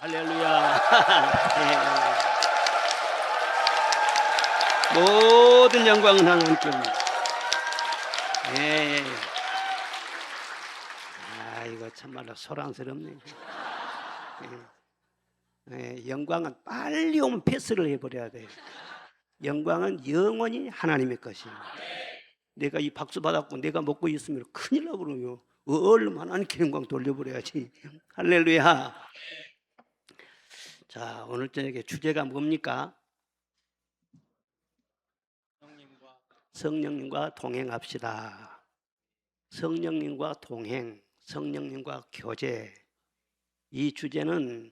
할렐루야. 예. 모든 영광은 하나님께입니다. 예. 아, 이거 참말로 소란스럽네. 예. 영광은 빨리 오면 패스를 해버려야 돼요. 영광은 영원히 하나님의 것입니다. 내가 이 박수 받았고 내가 먹고 있으면 큰일 나버려요. 얼른 하나님께 영광 돌려버려야지. 할렐루야. 자, 오늘 저녁에 주제가 뭡니까? 성령님과 동행합시다. 성령님과 동행, 성령님과 교제. 이 주제는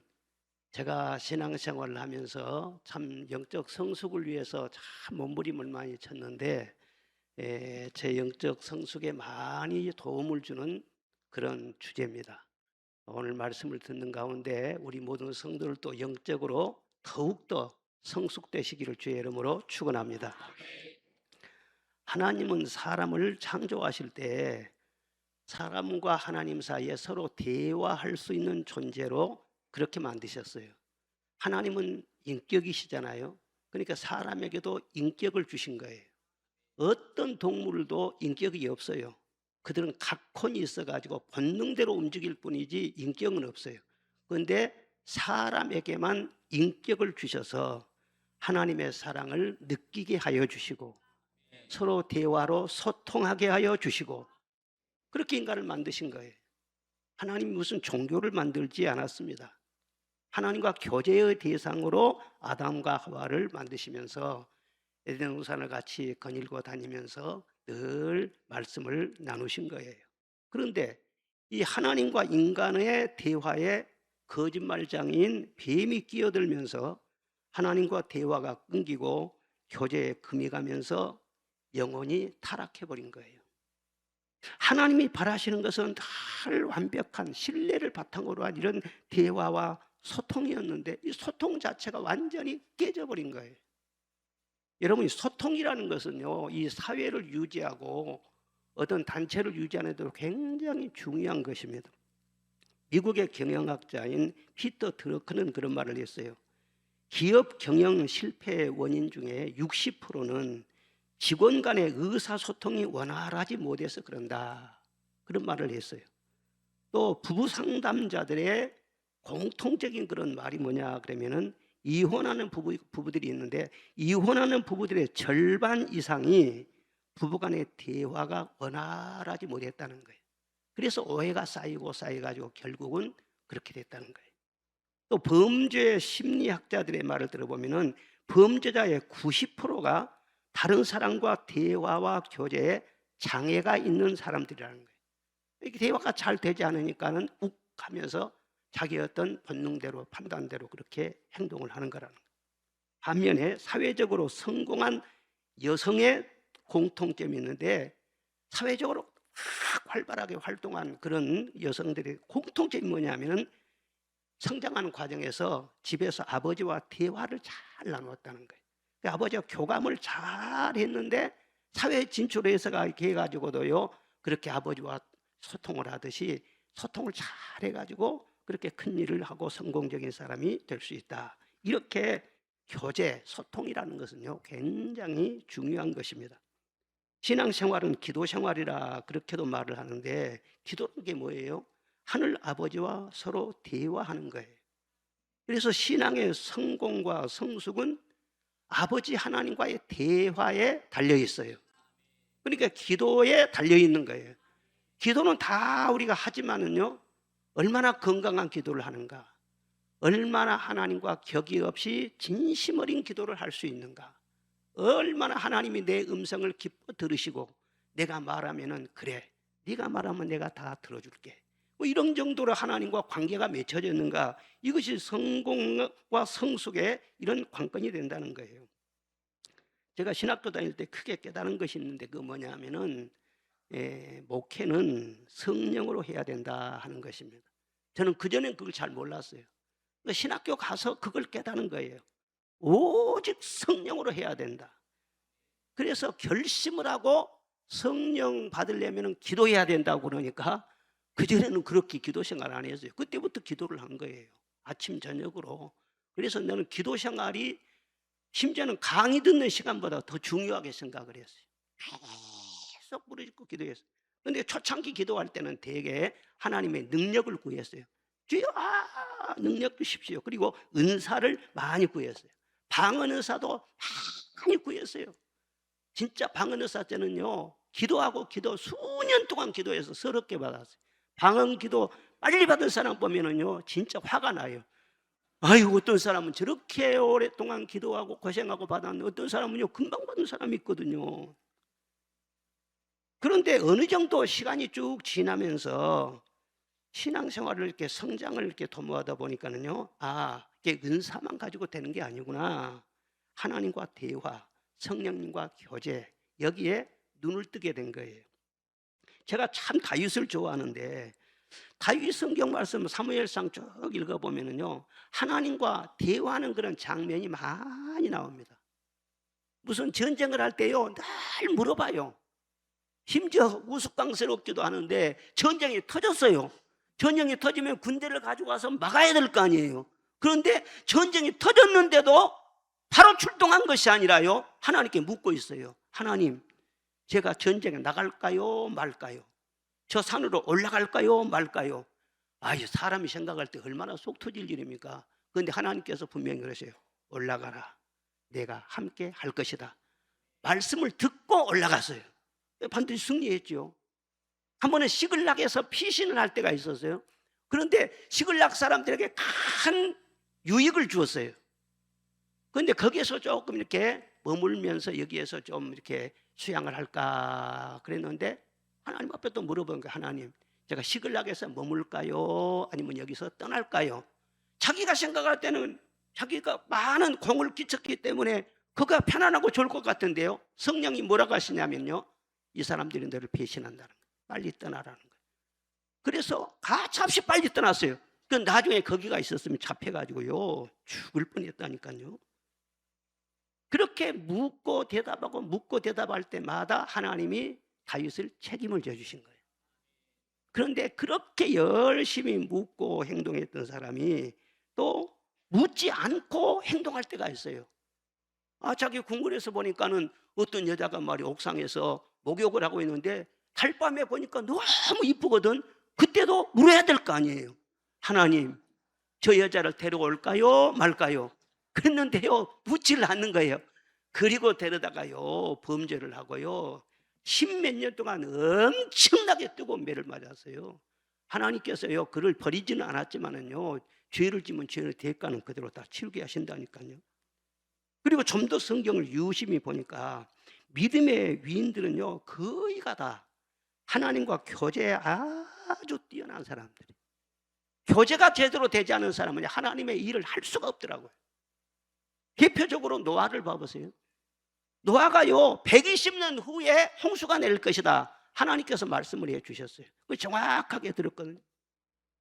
제가 신앙생활을 하면서 참 영적 성숙을 위해서 참 몸부림을 많이 쳤는데 제 영적 성숙에 많이 도움을 주는 그런 주제입니다. 오늘 말씀을 듣는 가운데 우리 모든 성도들도 영적으로 더욱더 성숙되시기를 주의 이름으로 축원합니다. 하나님은 사람을 창조하실 때 사람과 하나님 사이에 서로 대화할 수 있는 존재로 그렇게 만드셨어요. 하나님은 인격이시잖아요. 그러니까 사람에게도 인격을 주신 거예요. 어떤 동물도 인격이 없어요. 그들은 각혼이 있어가지고 본능대로 움직일 뿐이지 인격은 없어요. 그런데 사람에게만 인격을 주셔서 하나님의 사랑을 느끼게 하여 주시고 서로 대화로 소통하게 하여 주시고 그렇게 인간을 만드신 거예요. 하나님이 무슨 종교를 만들지 않았습니다. 하나님과 교제의 대상으로 아담과 하와를 만드시면서 에덴 우산을 같이 거닐고 다니면서 늘 말씀을 나누신 거예요. 그런데 이 하나님과 인간의 대화에 거짓말장인 뱀이 끼어들면서 하나님과 대화가 끊기고 교제에 금이 가면서 영혼이 타락해버린 거예요. 하나님이 바라시는 것은 늘 완벽한 신뢰를 바탕으로 한 이런 대화와 소통이었는데 이 소통 자체가 완전히 깨져버린 거예요. 여러분, 소통이라는 것은요, 이 사회를 유지하고 어떤 단체를 유지하는 데 굉장히 중요한 것입니다. 미국의 경영학자인 피터 드러크는 그런 말을 했어요. 기업 경영 실패의 원인 중에 60%는 직원 간의 의사소통이 원활하지 못해서 그런다. 그런 말을 했어요. 또 부부 상담자들의 공통적인 그런 말이 뭐냐 그러면은 이혼하는 부부들이 있는데 이혼하는 부부들의 절반 이상이 부부간의 대화가 원활하지 못했다는 거예요. 그래서 오해가 쌓여가지고 결국은 그렇게 됐다는 거예요. 또 범죄 심리학자들의 말을 들어보면은 범죄자의 90%가 다른 사람과 대화와 교제에 장애가 있는 사람들이라는 거예요. 이렇게 대화가 잘 되지 않으니까는 욱 하면서 자기 어떤 본능대로 판단대로 그렇게 행동을 하는 거라는 거예요. 반면에 사회적으로 성공한 여성의 공통점이 있는데 사회적으로 활발하게 활동한 그런 여성들의 공통점이 뭐냐면은 성장하는 과정에서 집에서 아버지와 대화를 잘 나눴다는 거예요. 아버지가 교감을 잘 했는데 사회에 진출해서 해가지고도요 그렇게 아버지와 소통을 하듯이 소통을 잘 해가지고 그렇게 큰 일을 하고 성공적인 사람이 될 수 있다. 이렇게 교제, 소통이라는 것은요 굉장히 중요한 것입니다. 신앙생활은 기도생활이라 그렇게도 말을 하는데 기도는 게 뭐예요? 하늘 아버지와 서로 대화하는 거예요. 그래서 신앙의 성공과 성숙은 아버지 하나님과의 대화에 달려 있어요. 그러니까 기도에 달려 있는 거예요. 기도는 다 우리가 하지만은요 얼마나 건강한 기도를 하는가, 얼마나 하나님과 격이 없이 진심 어린 기도를 할 수 있는가, 얼마나 하나님이 내 음성을 기뻐 들으시고 내가 말하면은 그래 네가 말하면 내가 다 들어줄게 뭐 이런 정도로 하나님과 관계가 맺혀져 있는가, 이것이 성공과 성숙의 이런 관건이 된다는 거예요. 제가 신학교 다닐 때 크게 깨달은 것이 있는데 그 뭐냐 하면은 목회는 성령으로 해야 된다 하는 것입니다. 저는 그전엔 그걸 잘 몰랐어요. 신학교 가서 그걸 깨닫는 거예요. 오직 성령으로 해야 된다. 그래서 결심을 하고 성령 받으려면 기도해야 된다고 그러니까 그전에는 그렇게 기도 생활 안 했어요. 그때부터 기도를 한 거예요. 아침 저녁으로. 그래서 너는 기도 생활이 심지어는 강의 듣는 시간보다 더 중요하게 생각을 했어요. 계속 부르짖고 기도했어요. 근데 초창기 기도할 때는 되게 하나님의 능력을 구했어요. 주여, 능력 주십시오. 그리고 은사를 많이 구했어요. 방언 은사도 많이 구했어요. 진짜 방언 은사 때는요, 기도하고 수년 동안 기도해서 서럽게 받았어요. 방언 기도 빨리 받은 사람 보면은요, 진짜 화가 나요. 아이고, 어떤 사람은 저렇게 오랫동안 기도하고 고생하고 받았는데 어떤 사람은요, 금방 받은 사람이 있거든요. 그런데 어느 정도 시간이 쭉 지나면서 신앙생활을 이렇게 성장을 이렇게 도모하다 보니까는요, 이게 은사만 가지고 되는 게 아니구나. 하나님과 대화, 성령님과 교제, 여기에 눈을 뜨게 된 거예요. 제가 참 다윗을 좋아하는데 다윗 성경 말씀 사무엘상 쭉 읽어보면은요, 하나님과 대화하는 그런 장면이 많이 나옵니다. 무슨 전쟁을 할 때요, 늘 물어봐요. 심지어 우스꽝스럽기도 하는데 전쟁이 터졌어요. 전쟁이 터지면 군대를 가지고 와서 막아야 될 거 아니에요. 그런데 전쟁이 터졌는데도 바로 출동한 것이 아니라요, 하나님께 묻고 있어요. 하나님, 제가 전쟁에 나갈까요 말까요? 저 산으로 올라갈까요 말까요? 사람이 생각할 때 얼마나 속 터질 일입니까? 그런데 하나님께서 분명히 그러세요. 올라가라. 내가 함께 할 것이다. 말씀을 듣고 올라갔어요. 반드시 승리했죠. 한 번은 시글락에서 피신을 할 때가 있었어요. 그런데 시글락 사람들에게 큰 유익을 주었어요. 그런데 거기에서 조금 이렇게 머물면서 여기에서 좀 이렇게 수양을 할까 그랬는데 하나님 앞에 또 물어본 거예요. 하나님, 제가 시글락에서 머물까요? 아니면 여기서 떠날까요? 자기가 생각할 때는 자기가 많은 공을 끼쳤기 때문에 그가 편안하고 좋을 것 같은데요, 성령이 뭐라고 하시냐면요, 이 사람들이 너를 배신한다는 거예요. 빨리 떠나라는 거예요. 그래서 가차없이 빨리 떠났어요. 그 나중에 거기가 있었으면 잡혀가지고요, 죽을 뻔했다니까요. 그렇게 묻고 대답할 때마다 하나님이 다윗을 책임을 져주신 거예요. 그런데 그렇게 열심히 묻고 행동했던 사람이 또 묻지 않고 행동할 때가 있어요. 자기 궁궐에서 보니까는 어떤 여자가 말이 옥상에서 목욕을 하고 있는데 달밤에 보니까 너무 이쁘거든. 그때도 물어야 될 거 아니에요. 하나님, 저 여자를 데려올까요 말까요? 그랬는데요, 묻지를 않는 거예요. 그리고 데려다가요, 범죄를 하고요, 십몇 년 동안 엄청나게 뜨거운 매를 맞았어요. 하나님께서요, 그를 버리지는 않았지만은요, 죄를 지면 죄의 대가는 그대로 다 치르게 하신다니까요. 그리고 좀 더 성경을 유심히 보니까 믿음의 위인들은요, 거의가 다 하나님과 교제에 아주 뛰어난 사람들이. 교제가 제대로 되지 않은 사람은 하나님의 일을 할 수가 없더라고요. 대표적으로 노아를 봐보세요. 노아가요, 120년 후에 홍수가 내릴 것이다, 하나님께서 말씀을 해주셨어요. 그 정확하게 들었거든요.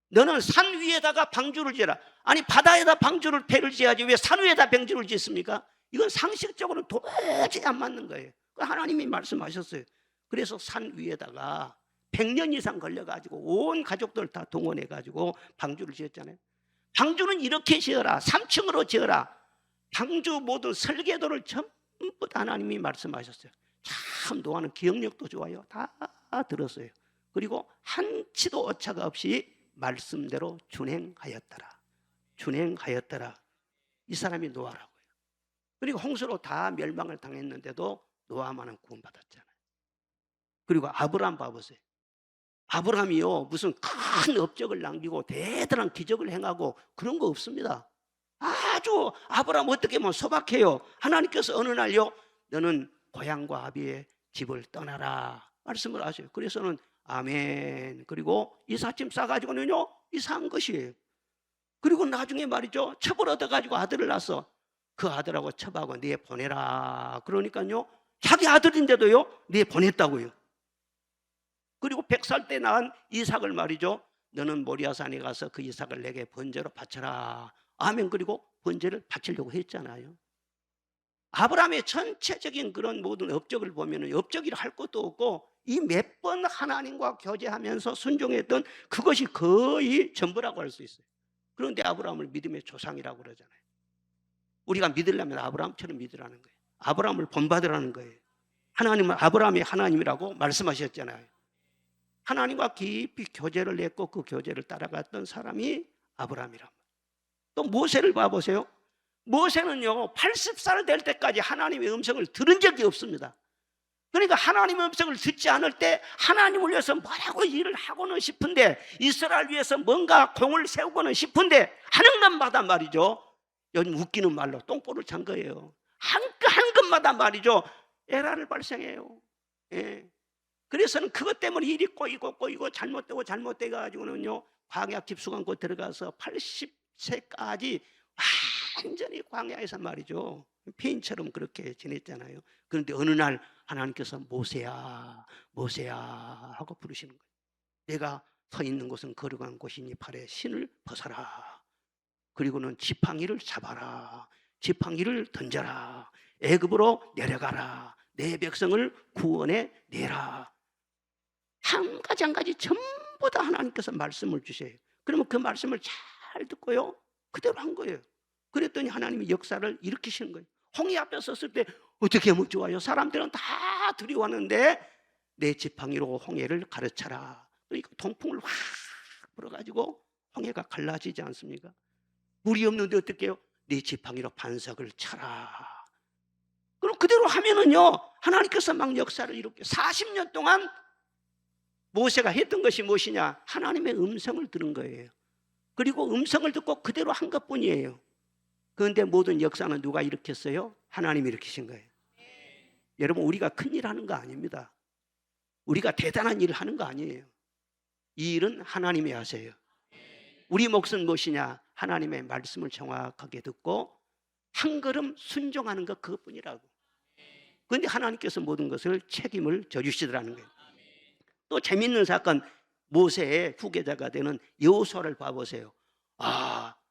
너는 산 위에다가 방주를 지어라. 아니, 바다에다 방주를 배를 지어야지 왜 산 위에다 방주를 짓습니까? 이건 상식적으로 도저히 안 맞는 거예요. 하나님이 말씀하셨어요. 그래서 산 위에다가 100년 이상 걸려가지고 온 가족들 다 동원해가지고 방주를 지었잖아요. 방주는 이렇게 지어라, 3층으로 지어라. 방주 모든 설계도를 전부 다 하나님이 말씀하셨어요. 참 노아는 기억력도 좋아요. 다 들었어요. 그리고 한치도 오차가 없이 말씀대로 준행하였더라. 이 사람이 노아라고요. 그리고 홍수로 다 멸망을 당했는데도 노아만은 구원받았잖아요. 그리고 아브라함 봐보세요. 아브라함이요, 무슨 큰 업적을 남기고 대단한 기적을 행하고 그런 거 없습니다. 아주 아브라함 어떻게 보면 소박해요. 하나님께서 어느 날요, 너는 고향과 아비의 집을 떠나라 말씀을 하세요. 그래서는 아멘. 그리고 이삿짐 싸가지고는요, 이사한 것이에요. 그리고 나중에 말이죠, 첩을 얻어가지고 아들을 낳았어. 그 아들하고 첩하고 네 보내라. 그러니까요, 자기 아들인데도요, 네 보냈다고요. 그리고 100살 때 낳은 이삭을 말이죠, 너는 모리아산에 가서 그 이삭을 내게 번제로 바쳐라. 아멘. 그리고 번제를 바치려고 했잖아요. 아브라함의 전체적인 그런 모든 업적을 보면 업적이라 할 것도 없고, 이 몇 번 하나님과 교제하면서 순종했던 그것이 거의 전부라고 할 수 있어요. 그런데 아브라함을 믿음의 조상이라고 그러잖아요. 우리가 믿으려면 아브라함처럼 믿으라는 거예요. 아브라함을 본받으라는 거예요. 하나님은 아브라함이 하나님이라고 말씀하셨잖아요. 하나님과 깊이 교제를 맺고 그 교제를 따라갔던 사람이 아브라함이란 말이에요. 또 모세를 봐보세요. 모세는요 80살 될 때까지 하나님의 음성을 들은 적이 없습니다. 그러니까 하나님의 음성을 듣지 않을 때 하나님을 위해서 뭐라고 일을 하고는 싶은데, 이스라엘 위해서 뭔가 공을 세우고는 싶은데 하는 것마다 말이죠, 요즘 웃기는 말로 똥볼을 찬 거예요. 한 것마다 말이죠 에러를 발생해요. 예. 그래서는 그것 때문에 일이 꼬이고 잘못되고 가지고는요 광야 깊숙한 곳 들어가서 80세까지 완전히 광야에서 말이죠 폐인처럼 그렇게 지냈잖아요. 그런데 어느 날 하나님께서 모세야 모세야 하고 부르시는 거예요. 내가 서 있는 곳은 거룩한 곳이니 발에 신을 벗어라. 그리고는 지팡이를 잡아라. 지팡이를 던져라. 애굽으로 내려가라. 내 백성을 구원해 내라. 한 가지 한 가지 전부 다 하나님께서 말씀을 주셔요. 그러면 그 말씀을 잘 듣고요 그대로 한 거예요. 그랬더니 하나님이 역사를 일으키시는 거예요. 홍해 앞에 섰을 때 어떻게 하면 좋아요? 사람들은 다 두려워하는데 내 지팡이로 홍해를 가르쳐라. 그러니까 동풍을 확 불어가지고 홍해가 갈라지지 않습니까? 물이 없는데 어떻게 해요? 내 지팡이로 반석을 쳐라. 그럼 그대로 하면은요 하나님께서 막 역사를 이루게 40년 동안 모세가 했던 것이 무엇이냐? 하나님의 음성을 들은 거예요. 그리고 음성을 듣고 그대로 한 것뿐이에요. 그런데 모든 역사는 누가 일으켰어요? 하나님이 일으키신 거예요. 여러분, 우리가 큰일 하는 거 아닙니다. 우리가 대단한 일을 하는 거 아니에요. 이 일은 하나님이 하세요. 우리 몫은 무엇이냐? 하나님의 말씀을 정확하게 듣고 한 걸음 순종하는 것, 그것뿐이라고. 그런데 하나님께서 모든 것을 책임을 져주시더라는 거예요. 또 재밌는 사건, 모세의 후계자가 되는 여호수아를 봐보세요.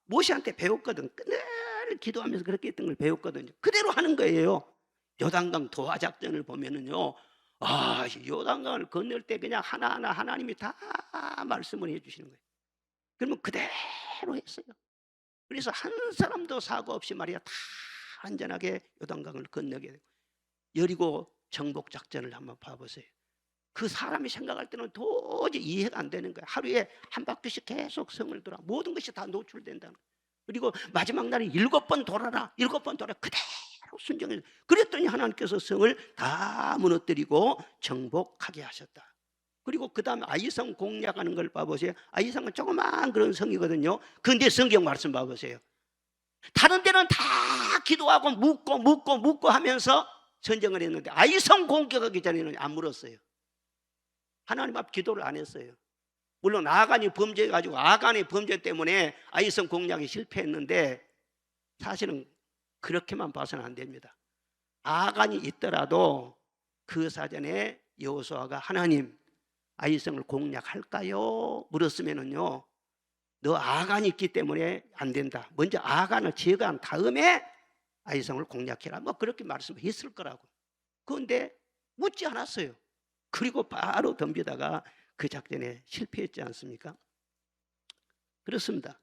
모세한테 배웠거든. 늘 기도하면서 그렇게 했던 걸 배웠거든요. 그대로 하는 거예요. 요단강 도하 작전을 보면은요, 요단강을 건널 때 그냥 하나하나 하나님이 다 말씀을 해주시는 거예요. 그러면 그대로 했어요. 그래서 한 사람도 사고 없이 말이야 다 안전하게 요단강을 건너게 되고, 여리고 정복 작전을 한번 봐보세요. 그 사람이 생각할 때는 도저히 이해가 안 되는 거예요. 하루에 한 바퀴씩 계속 성을 돌아 모든 것이 다 노출된다는 거예요. 그리고 마지막 날에 7번 돌아라. 7번 돌아 그대로 순종해서, 그랬더니 하나님께서 성을 다 무너뜨리고 정복하게 하셨다. 그리고 그 다음에 아이성 공략하는 걸 봐보세요. 아이성은 조그마한 그런 성이거든요. 그런데 성경 말씀 봐보세요. 다른 데는 다 기도하고 묻고 하면서 전쟁을 했는데 아이성 공격하기 전에는 안 물었어요. 하나님 앞 기도를 안 했어요. 물론 아간이 범죄해가지고 아간의 범죄 때문에 아이성 공략이 실패했는데, 사실은 그렇게만 봐서는 안 됩니다. 아간이 있더라도 그 사전에 여호수아가 하나님 아이성을 공략할까요? 물었으면은요, 너 아간이 있기 때문에 안 된다. 먼저 아간을 제거한 다음에 아이성을 공략해라. 뭐 그렇게 말씀했을 거라고. 그런데 묻지 않았어요. 그리고 바로 덤비다가 그 작전에 실패했지 않습니까? 그렇습니다.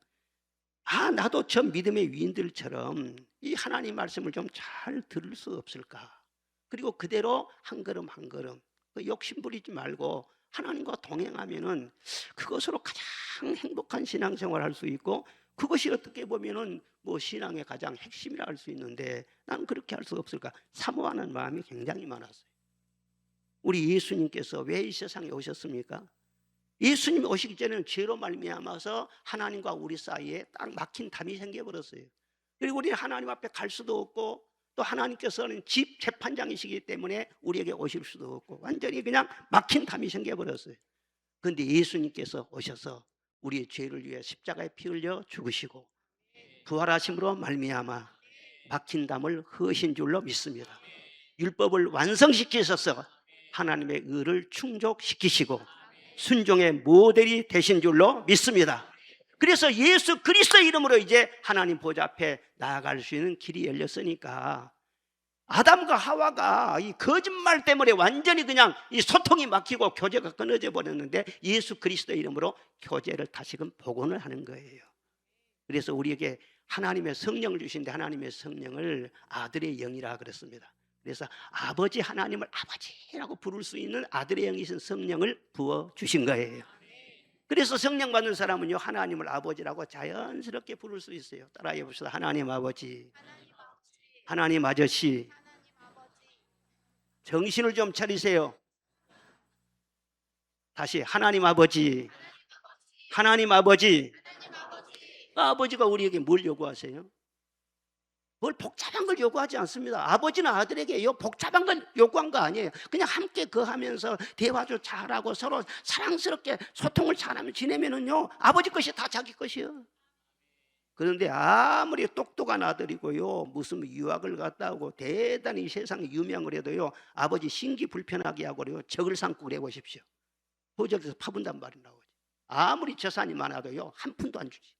나도 저 믿음의 위인들처럼 이 하나님 말씀을 좀 잘 들을 수 없을까? 그리고 그대로 한 걸음 한 걸음 욕심 부리지 말고 하나님과 동행하면은 그것으로 가장 행복한 신앙생활을 할 수 있고, 그것이 어떻게 보면은 뭐 신앙의 가장 핵심이라 할 수 있는데 나는 그렇게 할 수 없을까? 사모하는 마음이 굉장히 많았어요. 우리 예수님께서 왜 이 세상에 오셨습니까? 예수님이 오시기 전에는 죄로 말미암아서 하나님과 우리 사이에 딱 막힌 담이 생겨버렸어요. 그리고 우리는 하나님 앞에 갈 수도 없고, 또 하나님께서는 집 재판장이시기 때문에 우리에게 오실 수도 없고, 완전히 그냥 막힌 담이 생겨버렸어요. 그런데 예수님께서 오셔서 우리의 죄를 위해 십자가에 피 흘려 죽으시고 부활하심으로 말미암아 막힌 담을 허신 줄로 믿습니다. 율법을 완성시키셔서 하나님의 의를 충족시키시고 순종의 모델이 되신 줄로 믿습니다. 그래서 예수 그리스도의 이름으로 이제 하나님 보좌 앞에 나아갈 수 있는 길이 열렸으니까, 아담과 하와가 이 거짓말 때문에 완전히 그냥 이 소통이 막히고 교제가 끊어져 버렸는데 예수 그리스도의 이름으로 교제를 다시금 복원을 하는 거예요. 그래서 우리에게 하나님의 성령을 주신데 하나님의 성령을 아들의 영이라 그랬습니다. 그래서 아버지 하나님을 아버지라고 부를 수 있는 아들의 영이신 성령을 부어 주신 거예요. 그래서 성령 받는 사람은요, 하나님을 아버지라고 자연스럽게 부를 수 있어요. 따라해 봅시다. 하나님 아버지, 하나님 아저씨. 정신을 좀 차리세요. 다시 하나님 아버지, 하나님 아버지. 아버지가 우리에게 뭘 요구하세요? 뭘 복잡한 걸 요구하지 않습니다. 아버지는 아들에게 복잡한 걸 요구한 거 아니에요. 그냥 함께 거하면서 대화도 잘하고 서로 사랑스럽게 소통을 잘하면 지내면은요, 아버지 것이 다 자기 것이요. 그런데 아무리 똑똑한 아들이고요, 무슨 유학을 갔다 오고 대단히 세상에 유명을 해도요, 아버지 신기 불편하게 하고요, 적을 삼고 그래 보십시오. 도적에서 파분단 말이 나오죠. 아무리 재산이 많아도요, 한 푼도 안 주지.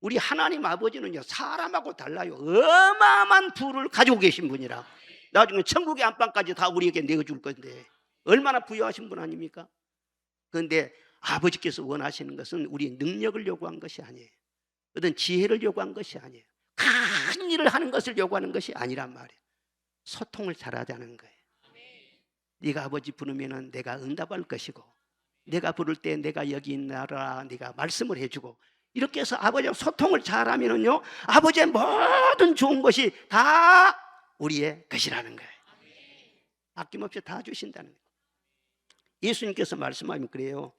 우리 하나님 아버지는요, 사람하고 달라요. 어마어마한 부를 가지고 계신 분이라. 나중에 천국의 안방까지 다 우리에게 내어줄 건데 얼마나 부유하신 분 아닙니까? 그런데 아버지께서 원하시는 것은 우리 능력을 요구한 것이 아니에요. 어떤 지혜를 요구한 것이 아니에요. 큰 일을 하는 것을 요구하는 것이 아니란 말이에요. 소통을 잘하자는 거예요. 네가 아버지 부르면 내가 응답할 것이고, 내가 부를 때 내가 여기 있나라 네가 말씀을 해주고, 이렇게 해서 아버지와 소통을 잘하면요, 아버지의 모든 좋은 것이 다 우리의 것이라는 거예요. 아낌없이 다 주신다는 거예요. 예수님께서 말씀하면 그래요.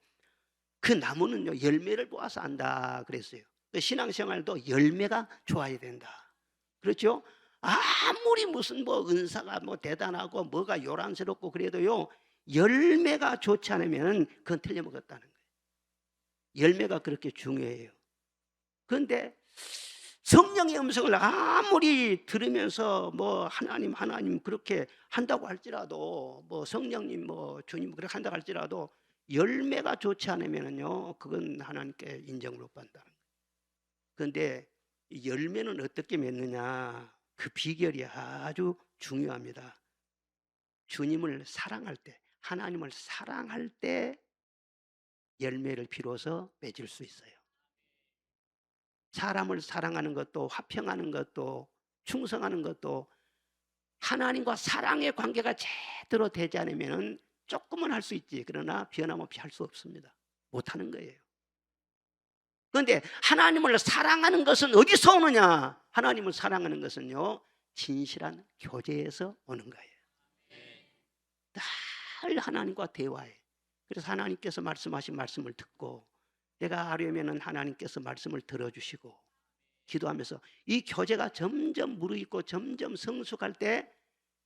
그 나무는요, 열매를 보아서 안다 그랬어요. 신앙생활도 열매가 좋아야 된다. 그렇죠? 아무리 무슨 은사가 대단하고 뭐가 요란스럽고 그래도요, 열매가 좋지 않으면 그건 틀려먹었다는 거예요. 열매가 그렇게 중요해요. 그런데 성령의 음성을 아무리 들으면서 하나님 그렇게 한다고 할지라도, 성령님 주님 그렇게 한다고 할지라도 열매가 좋지 않으면요, 그건 하나님께 인정을 못 받는다는 거예요. 그런데 열매는 어떻게 맺느냐, 그 비결이 아주 중요합니다. 주님을 사랑할 때, 하나님을 사랑할 때 열매를 비로소 맺을 수 있어요. 사람을 사랑하는 것도, 화평하는 것도, 충성하는 것도 하나님과 사랑의 관계가 제대로 되지 않으면 조금은 할 수 있지, 그러나 변함없이 할 수 없습니다. 못하는 거예요. 그런데 하나님을 사랑하는 것은 어디서 오느냐? 하나님을 사랑하는 것은요, 진실한 교제에서 오는 거예요. 늘 하나님과 대화해. 그래서 하나님께서 말씀하신 말씀을 듣고, 내가 하려면 하나님께서 말씀을 들어주시고, 기도하면서 이 교제가 점점 무르익고 점점 성숙할 때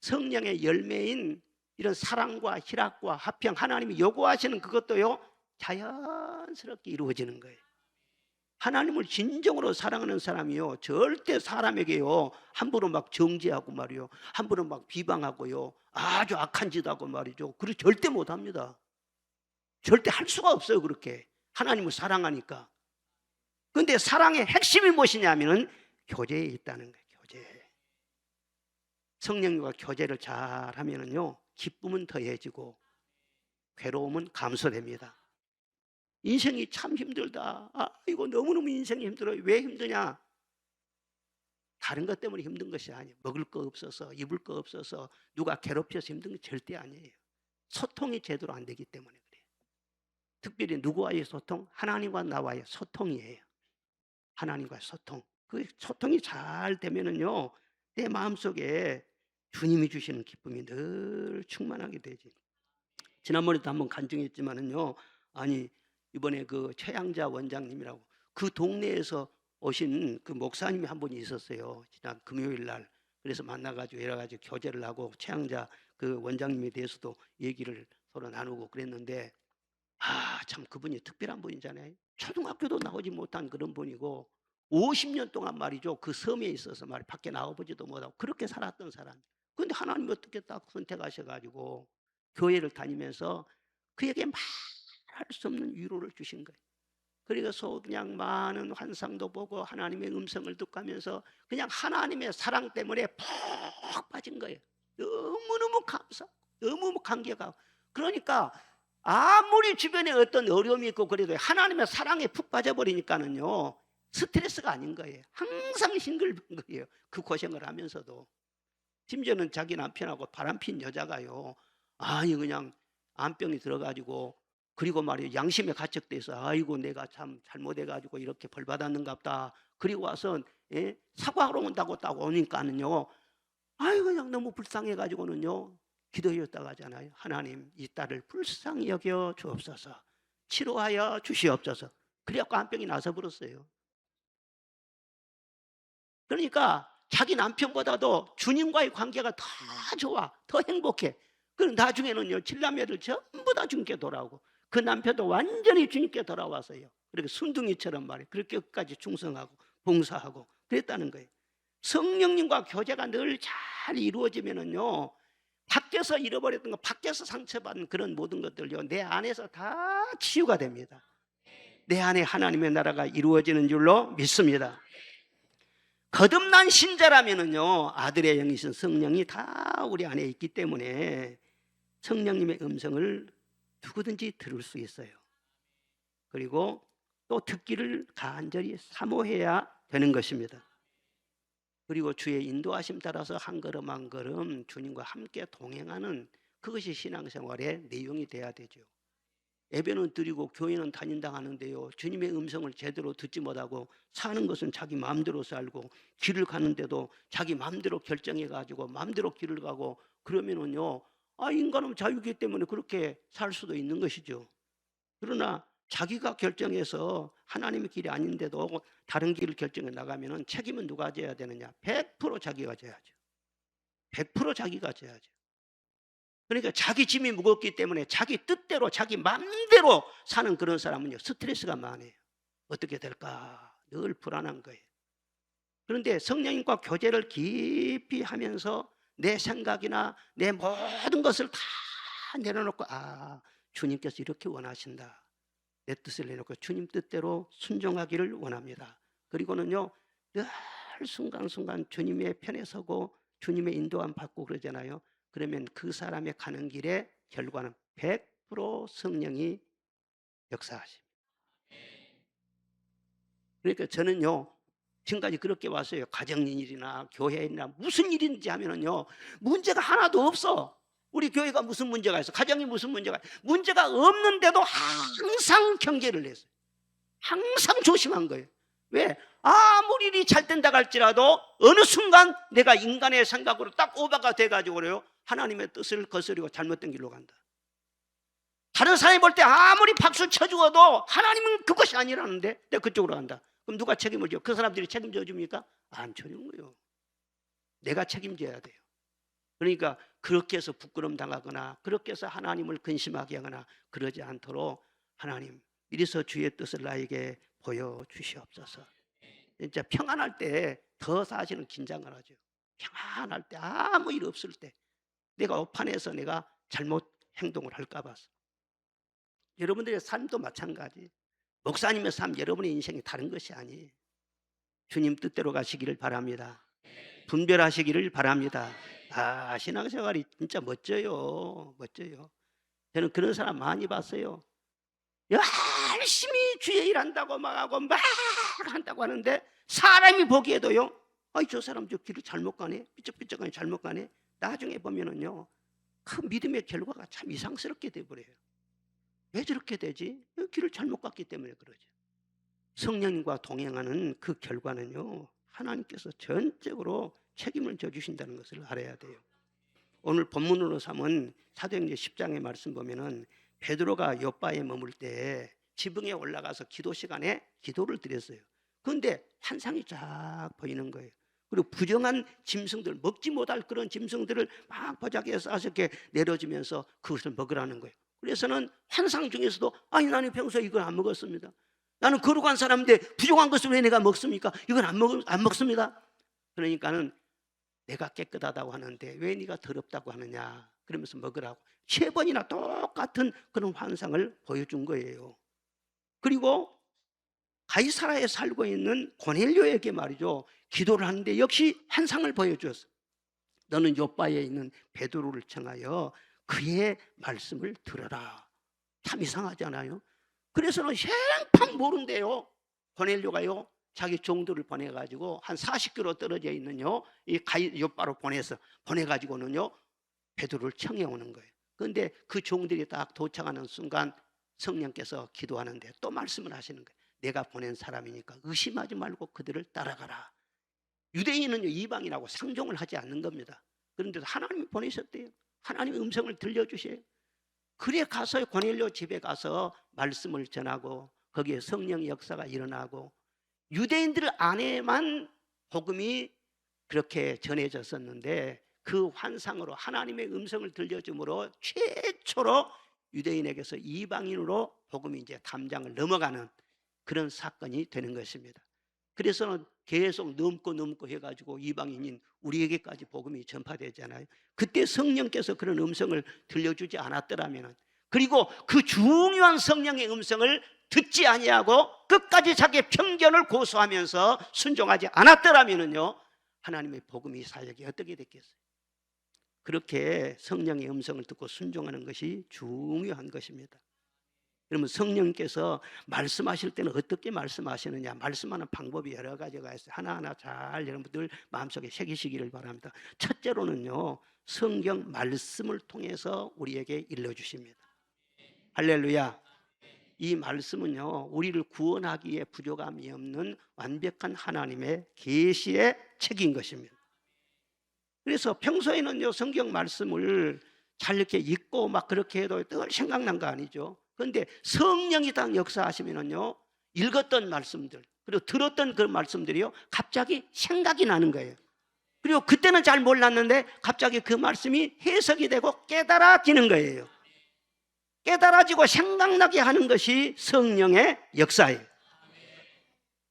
성령의 열매인 이런 사랑과 희락과 화평, 하나님이 요구하시는 그것도요, 자연스럽게 이루어지는 거예요. 하나님을 진정으로 사랑하는 사람이요, 절대 사람에게요 함부로 막 정죄하고 말이요, 함부로 막 비방하고요, 아주 악한 짓 하고 말이죠, 그렇게 절대 못합니다. 절대 할 수가 없어요. 그렇게 하나님을 사랑하니까. 그런데 사랑의 핵심이 무엇이냐면은 교제에 있다는 거예요. 교제. 성령과 교제를 잘 하면은요, 기쁨은 더해지고 괴로움은 감소됩니다. 인생이 참 힘들다. 이거 너무너무 인생이 힘들어요. 왜 힘드냐? 다른 것 때문에 힘든 것이 아니에요. 먹을 거 없어서, 입을 거 없어서, 누가 괴롭혀서 힘든 건 절대 아니에요. 소통이 제대로 안 되기 때문에 그래요. 특별히 누구와의 소통? 하나님과 나와의 소통이에요. 하나님과의 소통. 그 소통이 잘 되면은요, 내 마음속에 주님이 주시는 기쁨이 늘 충만하게 되지. 지난번에도 한번 간증했지만은요, 아니 이번에 그 최양자 원장님이라고 그 동네에서 오신 그 목사님이 한 분이 있었어요. 지난 금요일 날. 그래서 만나가지고 여러 가지 교제를 하고 최양자 그 원장님에 대해서도 얘기를 서로 나누고 그랬는데, 참 그분이 특별한 분이잖아요. 초등학교도 나오지 못한 그런 분이고 50년 동안 말이죠, 그 섬에 있어서 밖에 나와보지도 못하고 그렇게 살았던 사람. 그런데 하나님이 어떻게 딱 선택하셔가지고 교회를 다니면서 그에게 말할 수 없는 위로를 주신 거예요. 그래서 그냥 많은 환상도 보고 하나님의 음성을 듣고 하면서 그냥 하나님의 사랑 때문에 푹 빠진 거예요. 너무너무 너무 감격하고. 그러니까 아무리 주변에 어떤 어려움이 있고 그래도 하나님의 사랑에 푹 빠져버리니까는요, 스트레스가 아닌 거예요. 항상 싱글벙 거예요. 그 고생을 하면서도. 심지어는 자기 남편하고 바람핀 여자가요, 아니 그냥 암병이 들어가지고, 그리고 말이에요, 양심에 가책돼서 아이고 내가 참 잘못해가지고 이렇게 벌 받았는갑다. 그리고 와서 사과하러 온다고 딱 오니까는요, 아이 그냥 너무 불쌍해가지고는요 기도했다고 하잖아요. 하나님 이 딸을 불쌍히 여겨 주옵소서, 치료하여 주시옵소서. 그래갖고 암병이 나서 버렸어요. 그러니까 자기 남편보다도 주님과의 관계가 더 좋아, 더 행복해. 그럼 나중에는요 칠남매들 전부 다 주님께 돌아오고, 그 남편도 완전히 주님께 돌아왔어요. 그렇게 순둥이처럼 말이에요. 그렇게 끝까지 충성하고 봉사하고 그랬다는 거예요. 성령님과 교제가 늘 잘 이루어지면은요, 밖에서 잃어버렸던 거, 밖에서 상처받은 그런 모든 것들요 내 안에서 다 치유가 됩니다. 내 안에 하나님의 나라가 이루어지는 줄로 믿습니다. 거듭난 신자라면은요 아들의 영이신 성령이 다 우리 안에 있기 때문에 성령님의 음성을 누구든지 들을 수 있어요. 그리고 또 듣기를 간절히 사모해야 되는 것입니다. 그리고 주의 인도하심 따라서 한 걸음 한 걸음 주님과 함께 동행하는, 그것이 신앙생활의 내용이 돼야 되죠. 예배는 드리고 교회는 다닌다 하는데요, 주님의 음성을 제대로 듣지 못하고 사는 것은 자기 마음대로 살고, 길을 가는데도 자기 마음대로 결정해가지고 마음대로 길을 가고, 그러면은요 인간은 자유이기 때문에 그렇게 살 수도 있는 것이죠. 그러나 자기가 결정해서 하나님의 길이 아닌데도 다른 길을 결정해 나가면은 책임은 누가 져야 되느냐? 100% 자기가 져야죠. 100% 자기가 져야죠. 그러니까 자기 짐이 무겁기 때문에 자기 뜻대로 자기 마음대로 사는 그런 사람은요 스트레스가 많아요. 어떻게 될까 늘 불안한 거예요. 그런데 성령님과 교제를 깊이 하면서 내 생각이나 내 모든 것을 다 내려놓고, 주님께서 이렇게 원하신다, 내 뜻을 내놓고 주님 뜻대로 순종하기를 원합니다. 그리고는요 늘 순간순간 주님의 편에 서고 주님의 인도함 받고 그러잖아요. 그러면 그 사람의 가는 길의 결과는 100% 성령이 역사하십니다. 그러니까 저는요 지금까지 그렇게 왔어요. 가정일이나 교회일이나 무슨 일인지 하면은요 문제가 하나도 없어. 우리 교회가 무슨 문제가 있어, 가정이 무슨 문제가 있어, 문제가 없는데도 항상 경계를 했어요. 항상 조심한 거예요. 왜? 아무리 일이 잘 된다 할지라도 어느 순간 내가 인간의 생각으로 딱 오버가 돼가지고 그래요, 하나님의 뜻을 거스르고 잘못된 길로 간다. 다른 사람이 볼 때 아무리 박수 쳐주어도 하나님은 그것이 아니라는데 내가 그쪽으로 간다. 그럼 누가 책임을 져? 그 사람들이 책임져 줍니까? 안 쳐주는 거예요. 내가 책임져야 돼요. 그러니까 그렇게 해서 부끄럼 당하거나 그렇게 해서 하나님을 근심하게 하거나 그러지 않도록, 하나님 이래서 주의 뜻을 나에게 보여주시옵소서. 진짜 평안할 때 더 사실은 긴장을 하죠. 평안할 때, 아무 일 없을 때, 내가 오판에서 내가 잘못 행동을 할까 봐서. 여러분들의 삶도 마찬가지. 목사님의 삶, 여러분의 인생이 다른 것이 아니에요. 주님 뜻대로 가시기를 바랍니다. 분별하시기를 바랍니다. 신앙생활이 진짜 멋져요. 멋져요. 저는 그런 사람 많이 봤어요. 열심히 주의 일한다고 막 하고 막 한다고 하는데 사람이 보기에도요, 저 사람 저 길을 잘못 가네, 삐쩍삐쩍하니 잘못 가네. 나중에 보면은요 그 믿음의 결과가 참 이상스럽게 돼버려요. 왜 저렇게 되지? 길을 잘못 갔기 때문에 그러죠. 성령님과 동행하는 그 결과는요 하나님께서 전적으로 책임을 져주신다는 것을 알아야 돼요. 오늘 본문으로 삼은 사도행전 10장의 말씀 보면은 베드로가 요바에 머물 때 지붕에 올라가서 기도 시간에 기도를 드렸어요. 그런데 환상이 쫙 보이는 거예요. 그리고 부정한 짐승들, 먹지 못할 그런 짐승들을 막 보자기에 싸서 이렇게 내려주면서 그것을 먹으라는 거예요. 그래서는 환상 중에서도 나는 평소에 이걸 안 먹었습니다. 나는 거룩한 사람인데 부정한 것을 왜 내가 먹습니까? 이건 안 먹습니다. 그러니까는 내가 깨끗하다고 하는데 왜 네가 더럽다고 하느냐, 그러면서 먹으라고 3번이나 똑같은 그런 환상을 보여준 거예요. 그리고 가이사라에 살고 있는 고넬료에게 말이죠, 기도를 하는데 역시 환상을 보여주었어. 너는 요바에 있는 베드로를 청하여 그의 말씀을 들어라. 참 이상하잖아요. 그래서는 생판 모른대요. 고넬료가요 자기 종들을 보내가지고 한 40km 떨어져 있는요 이 가이 요바로 보내가지고는요 베드로를 청해 오는 거예요. 그런데 그 종들이 딱 도착하는 순간 성령께서 기도하는데 또 말씀을 하시는 거예요. 내가 보낸 사람이니까 의심하지 말고 그들을 따라가라. 유대인은 이방인하고 상종을 하지 않는 겁니다. 그런데도 하나님이 보내셨대요. 하나님의 음성을 들려주셔요. 그래 가서 고넬료 집에 가서 말씀을 전하고 거기에 성령의 역사가 일어나고 유대인들 안에만 복음이 그렇게 전해졌었는데 그 환상으로 하나님의 음성을 들려줌으로 최초로 유대인에게서 이방인으로 복음이 이제 담장을 넘어가는 그런 사건이 되는 것입니다. 그래서는 계속 넘고 해가지고 이방인인 우리에게까지 복음이 전파되잖아요. 그때 성령께서 그런 음성을 들려주지 않았더라면, 그리고 그 중요한 성령의 음성을 듣지 아니하고 끝까지 자기의 편견을 고수하면서 순종하지 않았더라면요 하나님의 복음이 사역이 어떻게 됐겠어요? 그렇게 성령의 음성을 듣고 순종하는 것이 중요한 것입니다. 그러면 성령께서 말씀하실 때는 어떻게 말씀하시느냐, 말씀하는 방법이 여러 가지가 있어요. 하나하나 잘 여러분들 마음속에 새기시기를 바랍니다. 첫째로는요 성경 말씀을 통해서 우리에게 일러주십니다. 할렐루야. 이 말씀은요 우리를 구원하기에 부족함이 없는 완벽한 하나님의 계시의 책인 것입니다. 그래서 평소에는요 성경 말씀을 잘 이렇게 읽고 막 그렇게 해도 늘 생각난 거 아니죠. 그런데 성령이 딱 역사하시면은요 읽었던 말씀들 그리고 들었던 그 말씀들이요 갑자기 생각이 나는 거예요. 그리고 그때는 잘 몰랐는데 갑자기 그 말씀이 해석이 되고 깨달아지는 거예요. 깨달아지고 생각나게 하는 것이 성령의 역사예요.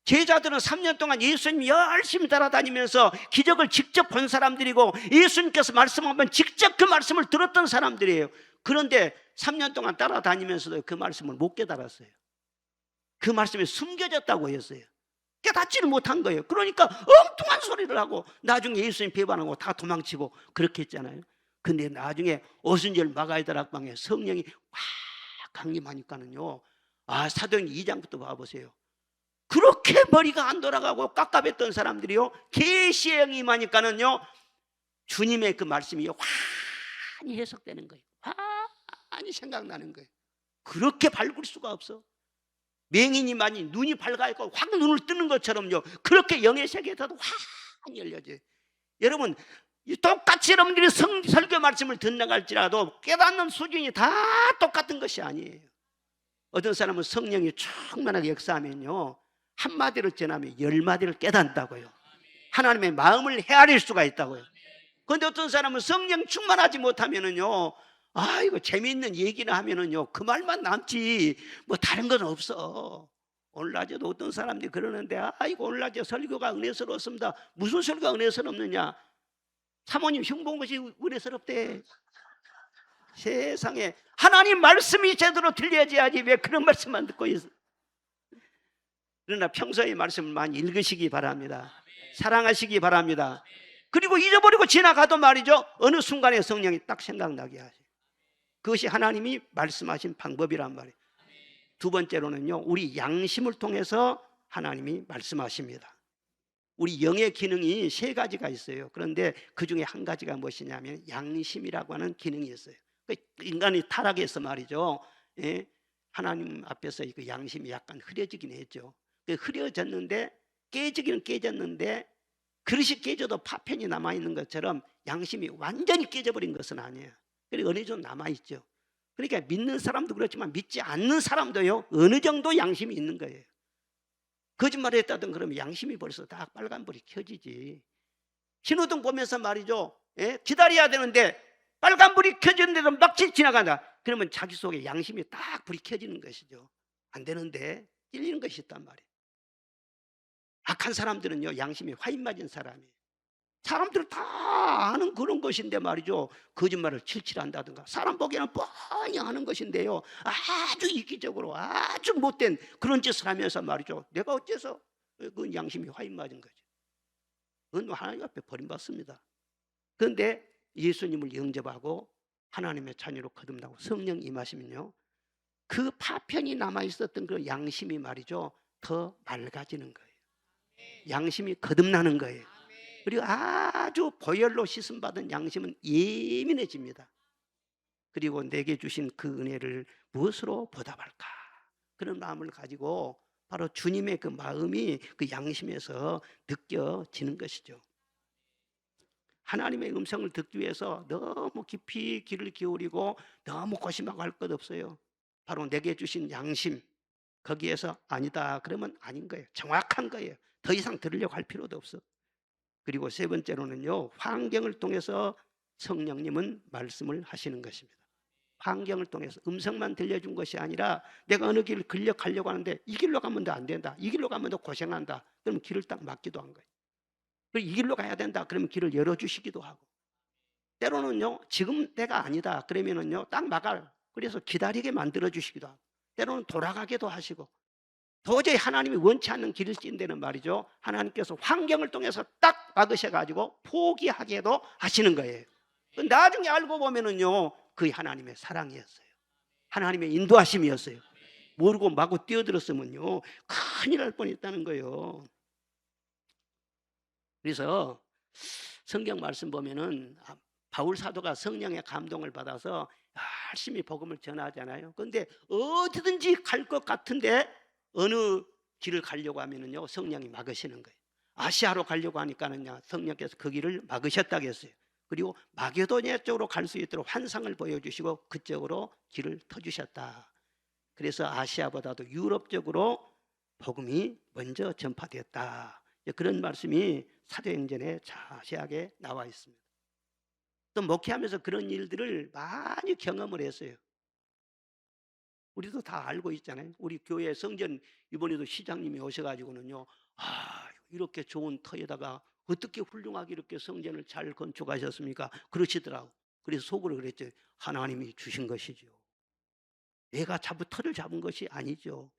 제자들은 3년 동안 예수님 열심히 따라다니면서 기적을 직접 본 사람들이고 예수님께서 말씀하면 직접 그 말씀을 들었던 사람들이에요. 그런데 3년 동안 따라다니면서도 그 말씀을 못 깨달았어요. 그 말씀이 숨겨졌다고 했어요. 깨닫지를 못한 거예요. 그러니까 엉뚱한 소리를 하고 나중에 예수님 배반하고 다 도망치고 그렇게 했잖아요. 근데 나중에 오순절 마가다락방에 성령이 확 강림하니까는요 사도행 2장부터 봐보세요. 그렇게 머리가 안 돌아가고 깝깝했던 사람들이요 계시의 영이 임하니까는요 주님의 그 말씀이 환히 해석되는 거예요. 환히 생각나는 거예요. 그렇게 밝을 수가 없어. 맹인이 많이 눈이 밝아있고 확 눈을 뜨는 것처럼요 그렇게 영의 세계에서도 환히 열려져요. 여러분 똑같이 여러분들이 설교 말씀을 듣나갈지라도 깨닫는 수준이 다 똑같은 것이 아니에요. 어떤 사람은 성령이 충만하게 역사하면요 한마디를 전하면 10마디를 깨닫는다고요. 하나님의 마음을 헤아릴 수가 있다고요. 그런데 어떤 사람은 성령 충만하지 못하면은요 이거 재미있는 얘기나 하면은요 그 말만 남지 뭐 다른 건 없어. 오늘 낮에도 어떤 사람들이 그러는데 이거 오늘 낮에 설교가 은혜스러웠습니다. 무슨 설교가 은혜스럽느냐? 사모님 흉본 것이 은혜스럽대. 세상에 하나님 말씀이 제대로 들려야지 왜 그런 말씀만 듣고 있어. 그러나 평소에 말씀을 많이 읽으시기 바랍니다. 사랑하시기 바랍니다. 그리고 잊어버리고 지나가도 말이죠 어느 순간에 성령이 딱 생각나게 하세요. 그것이 하나님이 말씀하신 방법이란 말이에요. 두 번째로는요 우리 양심을 통해서 하나님이 말씀하십니다. 우리 영의 기능이 3가지가 있어요. 그런데 그 중에 한 가지가 무엇이냐면 양심이라고 하는 기능이 있어요. 인간이 타락해서 말이죠 하나님 앞에서 그 양심이 약간 흐려지긴 했죠. 흐려졌는데 깨지기는 깨졌는데 그릇이 깨져도 파편이 남아있는 것처럼 양심이 완전히 깨져버린 것은 아니에요. 그리고 어느 정도 남아있죠. 그러니까 믿는 사람도 그렇지만 믿지 않는 사람도요 어느 정도 양심이 있는 거예요. 거짓말을 했다든 그러면 양심이 벌써 다 빨간불이 켜지지. 신호등 보면서 말이죠 기다려야 되는데 빨간불이 켜졌는데도 막 지나간다. 그러면 자기 속에 양심이 딱 불이 켜지는 것이죠. 안 되는데 찔리는 것이 있단 말이에요. 악한 사람들은요 양심이 화인 맞은 사람이에요. 사람들 다 아는 그런 것인데 말이죠 거짓말을 칠칠한다든가 사람 보기에는 뻔히 아는 것인데요 아주 이기적으로 아주 못된 그런 짓을 하면서 말이죠 내가 어째서 그 양심이 화인 맞은 거죠. 그건 하나님 앞에 버림받습니다. 그런데 예수님을 영접하고 하나님의 자녀로 거듭나고 성령 임하시면요 그 파편이 남아있었던 그 양심이 말이죠 더 맑아지는 거예요. 양심이 거듭나는 거예요. 그리고 아주 보혈로 씻음받은 양심은 예민해집니다. 그리고 내게 주신 그 은혜를 무엇으로 보답할까? 그런 마음을 가지고 바로 주님의 그 마음이 그 양심에서 느껴지는 것이죠. 하나님의 음성을 듣기 위해서 너무 깊이 귀를 기울이고 너무 고심하고 할 것 없어요. 바로 내게 주신 양심, 거기에서 아니다 그러면 아닌 거예요. 정확한 거예요. 더 이상 들으려고 할 필요도 없어. 그리고 세 번째로는요, 환경을 통해서 성령님은 말씀을 하시는 것입니다. 환경을 통해서 음성만 들려준 것이 아니라 내가 어느 길을 근력하려고 하는데 이 길로 가면 더 안 된다, 이 길로 가면 더 고생한다, 그러면 길을 딱 막기도 한 거예요. 그리고 이 길로 가야 된다 그러면 길을 열어주시기도 하고, 때로는요 지금 때가 아니다 그러면은요 딱 막아, 그래서 기다리게 만들어 주시기도 하고, 때로는 돌아가기도 하시고, 도저히 하나님이 원치 않는 길을 찐 데는 말이죠, 하나님께서 환경을 통해서 딱 막으셔가지고 포기하게도 하시는 거예요. 나중에 알고 보면은요 그게 하나님의 사랑이었어요. 하나님의 인도하심이었어요. 모르고 마구 뛰어들었으면요 큰일 날 뻔했다는 거예요. 그래서 성경 말씀 보면은 바울 사도가 성령의 감동을 받아서 열심히 복음을 전하잖아요. 그런데 어디든지 갈 것 같은데 어느 길을 가려고 하면은요 성령이 막으시는 거예요. 아시아로 가려고 하니까는요 성령께서 그 길을 막으셨다고 했어요. 그리고 마게도니아 쪽으로 갈 수 있도록 환상을 보여주시고 그쪽으로 길을 터주셨다. 그래서 아시아보다도 유럽 쪽으로 복음이 먼저 전파되었다. 그런 말씀이 사도행전에 자세하게 나와 있습니다. 또 목회하면서 그런 일들을 많이 경험을 했어요. 우리도 다 알고 있잖아요. 우리 교회 성전 이번에도 시장님이 오셔가지고는요, 이렇게 좋은 터에다가 어떻게 훌륭하게 이렇게 성전을 잘 건축하셨습니까? 그러시더라고. 그래서 속으로 그랬죠. 하나님이 주신 것이죠. 내가 터를 잡은 것이 아니죠.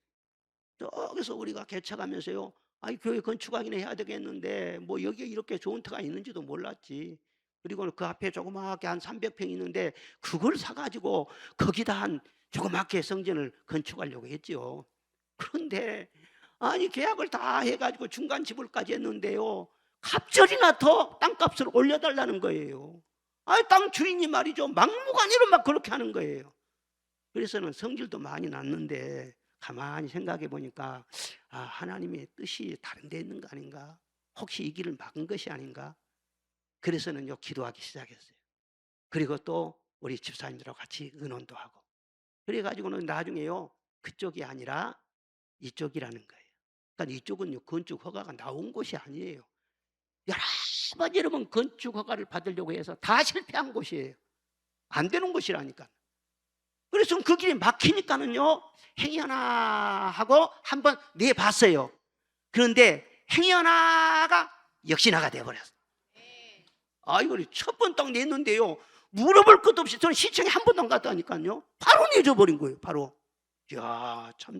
저기서 우리가 개척하면서요, 교회 건축하기는 해야 되겠는데 뭐 여기에 이렇게 좋은 터가 있는지도 몰랐지. 그리고 그 앞에 조그맣게 한 300평 있는데 그걸 사가지고 거기다 한 조그맣게 성전을 건축하려고 했죠. 그런데 계약을 다 해가지고 중간 지불까지 했는데요, 갑절이나 더 땅값을 올려달라는 거예요. 땅 주인이 말이죠, 막무가내로 막 그렇게 하는 거예요. 그래서는 성질도 많이 났는데 가만히 생각해 보니까 하나님의 뜻이 다른 데 있는 거 아닌가? 혹시 이 길을 막은 것이 아닌가? 그래서는요 기도하기 시작했어요. 그리고 또 우리 집사님들하고 같이 의논도 하고, 그래가지고는 나중에요 그쪽이 아니라 이쪽이라는 거예요. 그러니까 이쪽은요 건축 허가가 나온 곳이 아니에요. 여러 번 건축 허가를 받으려고 해서 다 실패한 곳이에요. 안 되는 곳이라니까. 그래서 그 길이 막히니까는요 행여나 하고 한번 내봤어요. 그런데 행여나가 역시나가 돼버렸어요. 이거 첫 번 딱 냈는데요 물어볼 것도 없이 저는 시청에 한 번도 안 갔다니까요 바로 내줘버린 거예요. 바로. 이야, 참.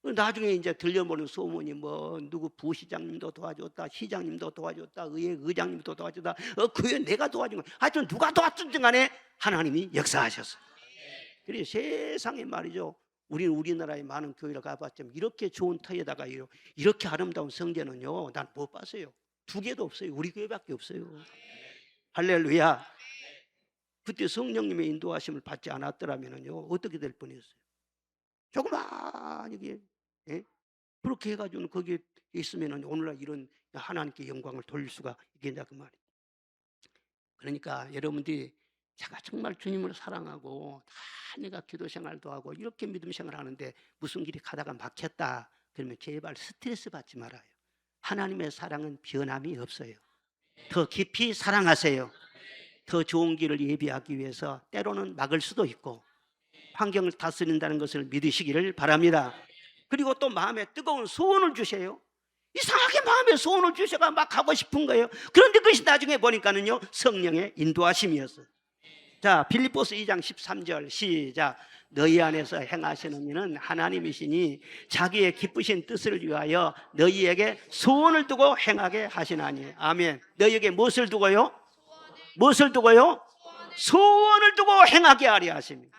나중에 이제 들려보는 소문이 뭐 누구 부시장님도 도와줬다, 시장님도 도와줬다, 의회 의장님도 도와줬다, 그에 내가 도와준 거예요. 하여튼 누가 도와줬든 간에 하나님이 역사하셨어요. 그래서 세상에 말이죠, 우리나라의 많은 교회를 가봤지만 이렇게 좋은 터에다가 이렇게 아름다운 성전은요 난 못 봤어요. 두 개도 없어요. 우리 교회밖에 없어요. 할렐루야. 그때 성령님의 인도하심을 받지 않았더라면요 어떻게 될 뻔했어요? 조그만 이게, 그렇게 해가지고는 거기에 있으면은 오늘날 이런 하나님께 영광을 돌릴 수가 있겠냐 그 말이에요. 그러니까 여러분들이 제가 정말 주님을 사랑하고 다 내가 기도 생활도 하고 이렇게 믿음 생활 하는데 무슨 길이 가다가 막혔다 그러면 제발 스트레스 받지 말아요. 하나님의 사랑은 변함이 없어요. 더 깊이 사랑하세요. 더 좋은 길을 예비하기 위해서 때로는 막을 수도 있고 환경을 다스린다는 것을 믿으시기를 바랍니다. 그리고 또 마음에 뜨거운 소원을 주세요. 이상하게 마음에 소원을 주셔가 막 가고 싶은 거예요. 그런데 그것이 나중에 보니까는요 성령의 인도하심이었어요. 자, 빌립보서 2장 13절 시작. 너희 안에서 행하시는 이는 하나님이시니 자기의 기쁘신 뜻을 위하여 너희에게 소원을 두고 행하게 하시나니. 아멘. 너희에게 무엇을 두고요? 무엇을 두고요? 소원을 두고 행하게 하려 하십니다.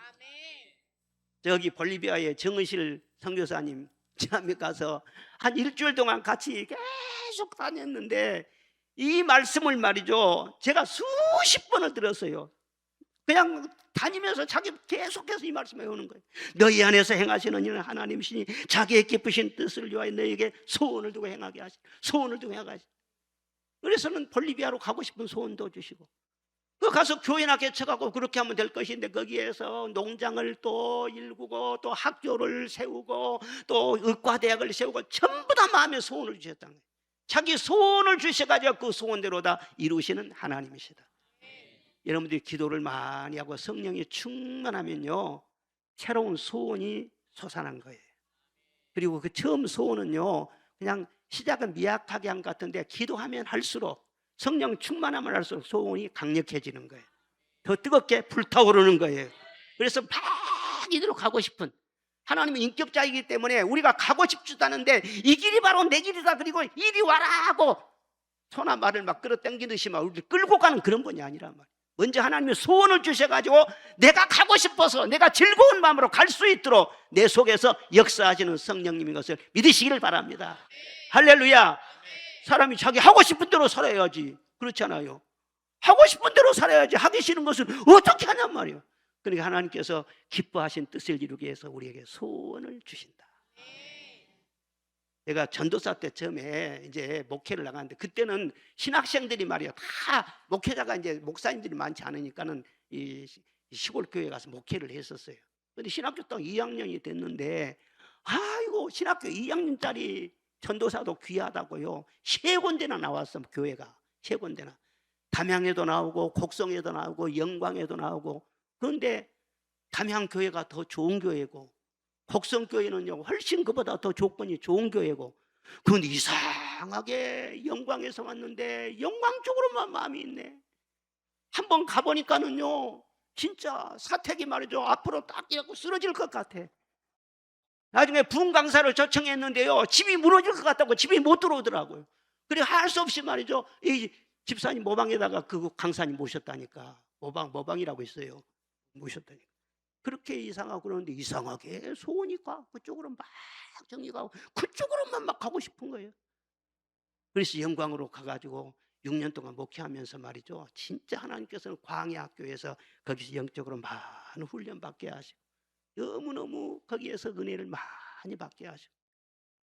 저기 볼리비아의 정은실 선교사님 지남에 가서 한 일주일 동안 같이 계속 다녔는데 이 말씀을 말이죠, 제가 수십 번을 들었어요. 그냥 다니면서 자기 계속해서 이 말씀을 해오는 거예요. 너희 안에서 행하시는 이는 하나님이시니 자기의 기쁘신 뜻을 위하여 너에게 소원을 두고 행하게 하시, 소원을 두고 행하게 하시. 그래서는 볼리비아로 가고 싶은 소원도 주시고, 그 가서 교회나 개척하고 그렇게 하면 될 것인데 거기에서 농장을 또 일구고 또 학교를 세우고 또 의과대학을 세우고 전부 다 마음의 소원을 주셨다는 거예요. 자기 소원을 주셔가지고 그 소원대로 다 이루시는 하나님이시다. 여러분들이 기도를 많이 하고 성령이 충만하면요, 새로운 소원이 솟아난 거예요. 그리고 그 처음 소원은요, 그냥 시작은 미약하게 한 것 같은데 기도하면 할수록, 성령 충만하면 할수록 소원이 강력해지는 거예요. 더 뜨겁게 불타오르는 거예요. 그래서 막 이대로 가고 싶은, 하나님은 인격자이기 때문에 우리가 가고 싶지도 않은데 이 길이 바로 내 길이다, 그리고 이리 와라 하고 소나 말을 막 끌어당기듯이 막 우리를 끌고 가는 그런 분이 아니란 말이에요. 먼저 하나님이 소원을 주셔가지고 내가 가고 싶어서 내가 즐거운 마음으로 갈 수 있도록 내 속에서 역사하시는 성령님인 것을 믿으시기를 바랍니다. 할렐루야. 사람이 자기 하고 싶은 대로 살아야지. 그렇잖아요. 하고 싶은 대로 살아야지. 하기 싫은 것을 어떻게 하냔 말이에요. 그러니까 하나님께서 기뻐하신 뜻을 이루기 위해서 우리에게 소원을 주신다. 제가 전도사 때 처음에 이제 목회를 나갔는데, 그때는 신학생들이 말이야, 다 목회자가 이제 목사님들이 많지 않으니까는 이 시골 교회 가서 목회를 했었어요. 근데 신학교 딱 2학년이 됐는데, 아이고 신학교 2학년짜리 전도사도 귀하다고요. 3군데나 나왔어. 교회가 3군데나. 담양에도 나오고 곡성에도 나오고 영광에도 나오고. 그런데 담양교회가 더 좋은 교회고 곡성교회는요 훨씬 그보다 더 조건이 좋은 교회고, 그런데 이상하게 영광에서 왔는데 영광 쪽으로만 마음이 있네. 한번 가보니까는요 진짜 사택이 말이죠, 앞으로 딱 이렇게 쓰러질 것 같아. 나중에 부흥 강사를 초청했는데요, 집이 무너질 것 같다고 집이 못 들어오더라고요. 그래 할 수 없이 말이죠, 이 집사님 모방에다가 그 강사님 모셨다니까. 모방이라고 있어요. 모셨다니까. 그렇게 이상하고 그러는데 이상하게 소원이 가 그쪽으로 막 정리가 고 그쪽으로만 막 가고 싶은 거예요. 그래서 영광으로 가가지고 6년 동안 목회하면서 말이죠, 진짜 하나님께서는 광야학교에서 거기서 영적으로 많은 훈련 받게 하시고 너무너무 거기에서 은혜를 많이 받게 하시고,